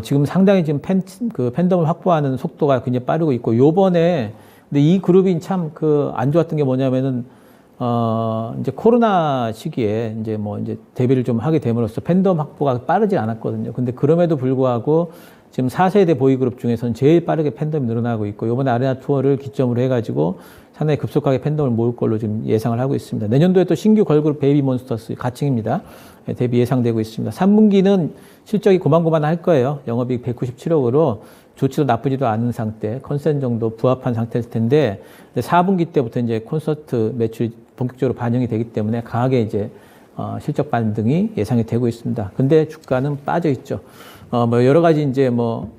지금 상당히 지금 팬덤을 확보하는 속도가 굉장히 빠르고 있고, 요번에 근데 이 그룹이 참 안 좋았던 게 뭐냐면은 이제 코로나 시기에 이제 데뷔를 좀 하게 됨으로써 팬덤 확보가 빠르지 않았거든요. 근데 그럼에도 불구하고 지금 4세대 보이그룹 중에서는 제일 빠르게 팬덤이 늘어나고 있고, 이번에 아레나 투어를 기점으로 해가지고 상당히 급속하게 팬덤을 모을 걸로 지금 예상을 하고 있습니다. 내년도에 또 신규 걸그룹 베이비몬스터스 가칭입니다. 데뷔 예상되고 있습니다. 3분기는 실적이 고만고만할 거예요. 영업이익 197억으로 좋지도 나쁘지도 않은 상태, 컨센 정도 부합한 상태일 텐데, 4분기 때부터 이제 콘서트 매출이 본격적으로 반영이 되기 때문에 강하게 이제 실적 반등이 예상이 되고 있습니다. 근데 주가는 빠져 있죠. 여러 가지 이제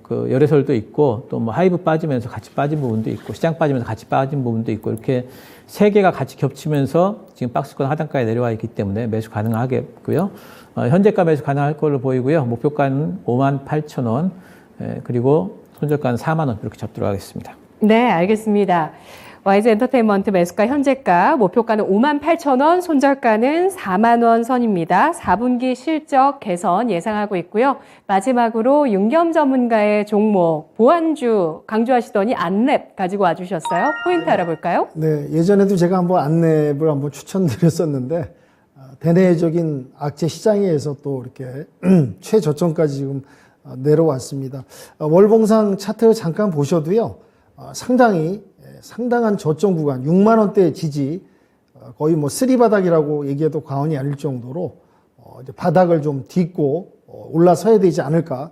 그 열애설도 있고, 또 하이브 빠지면서 같이 빠진 부분도 있고, 시장 빠지면서 같이 빠진 부분도 있고, 이렇게 세 개가 같이 겹치면서 지금 박스권 하단가에 내려와 있기 때문에 매수 가능하겠고요. 현재가 매수 가능할 걸로 보이고요. 목표가는 58,000원, 그리고 손절가는 4만원 이렇게 잡도록 하겠습니다. 네, 알겠습니다. YG 엔터테인먼트 매수가 현재가, 목표가는 58,000원, 손절가는 4만원 선입니다. 4분기 실적 개선 예상하고 있고요. 마지막으로 윤겸 전문가의 종목, 보안주 강조하시더니 안랩 가지고 와주셨어요. 포인트 알아볼까요? 네, 예전에도 제가 한번 안랩을 한번 추천드렸었는데, 대내적인 악재 시장에서 또 이렇게 최저점까지 지금 내려왔습니다. 월봉상 차트 잠깐 보셔도요, 상당한 저점 구간, 6만 원대 지지, 거의 쓰리바닥이라고 얘기해도 과언이 아닐 정도로 이제 바닥을 좀 딛고 올라서야 되지 않을까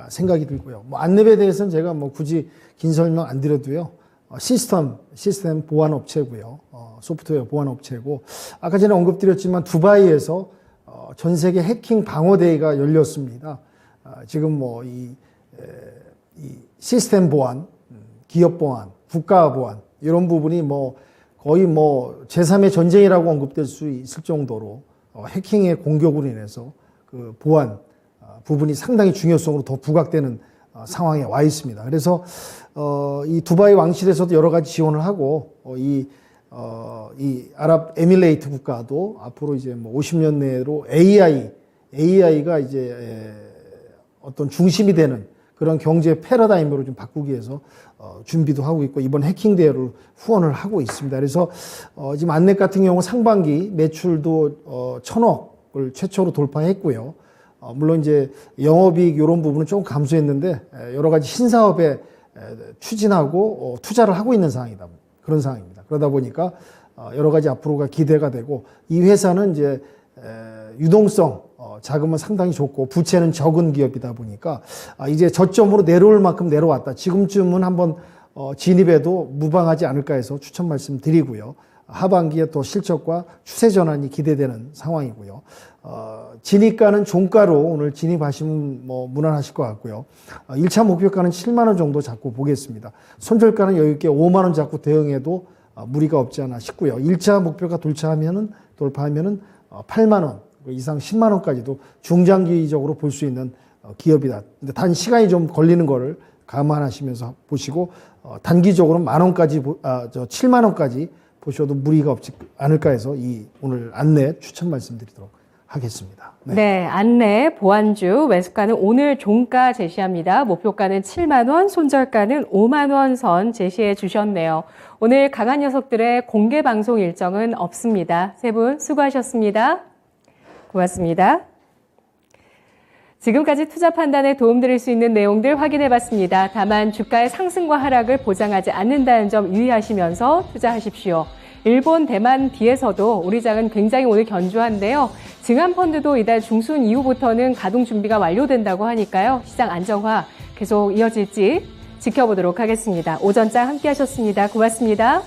생각이 들고요. 안랩에 대해서는 제가 굳이 긴 설명 안 드려도요, 시스템 보안 업체고요, 소프트웨어 보안 업체고, 아까 전에 언급드렸지만 두바이에서 전 세계 해킹 방어 대회가 열렸습니다. 지금 뭐 이 시스템 보안, 기업 보안, 국가 보안 이런 부분이 뭐 거의 뭐 제3의 전쟁이라고 언급될 수 있을 정도로 해킹의 공격으로 인해서 그 보안 부분이 상당히 중요성으로 더 부각되는 상황에 와 있습니다. 그래서 이 두바이 왕실에서도 여러 가지 지원을 하고 이 아랍에미레이트 국가도 앞으로 이제 뭐 50년 내로 AI가 이제 어떤 중심이 되는 그런 경제 패러다임으로 좀 바꾸기 위해서 준비도 하고 있고 이번 해킹 대회를 후원을 하고 있습니다. 그래서 지금 안넷 같은 경우 상반기 매출도 1,000억을 최초로 돌파했고요. 물론 이제 영업이익 이런 부분은 조금 감소했는데 여러 가지 신사업에 추진하고 투자를 하고 있는 상황이다. 그런 상황입니다. 그러다 보니까 여러 가지 앞으로가 기대가 되고 이 회사는 이제 유동성 자금은 상당히 좋고 부채는 적은 기업이다 보니까 이제 저점으로 내려올 만큼 내려왔다. 지금쯤은 한번 진입해도 무방하지 않을까 해서 추천 말씀드리고요. 하반기에 또 실적과 추세 전환이 기대되는 상황이고요. 진입가는 종가로 오늘 진입하시면 뭐 무난하실 것 같고요. 1차 목표가는 7만 원 정도 잡고 보겠습니다. 손절가는 여유 있게 5만 원 잡고 대응해도 무리가 없지 않아 싶고요. 1차 목표가 돌파하면은 8만 원 이상 10만 원까지도 중장기적으로 볼 수 있는 기업이다. 근데 단 시간이 좀 걸리는 거를 감안하시면서 보시고 단기적으로 만 원까지 7만 원까지 보셔도 무리가 없지 않을까 해서 이 오늘 안내 추천 말씀드리도록 하겠습니다. 네, 안내 보안주 매수가는 오늘 종가 제시합니다. 목표가는 7만 원, 손절가는 5만 원 선 제시해 주셨네요. 오늘 강한 녀석들의 공개 방송 일정은 없습니다. 세 분 수고하셨습니다. 고맙습니다. 지금까지 투자 판단에 도움드릴 수 있는 내용들 확인해봤습니다. 다만 주가의 상승과 하락을 보장하지 않는다는 점 유의하시면서 투자하십시오. 일본, 대만 뒤에서도 우리 장은 굉장히 오늘 견조한데요. 증한펀드도 이달 중순 이후부터는 가동 준비가 완료된다고 하니까요. 시장 안정화 계속 이어질지 지켜보도록 하겠습니다. 오전장 함께 하셨습니다. 고맙습니다.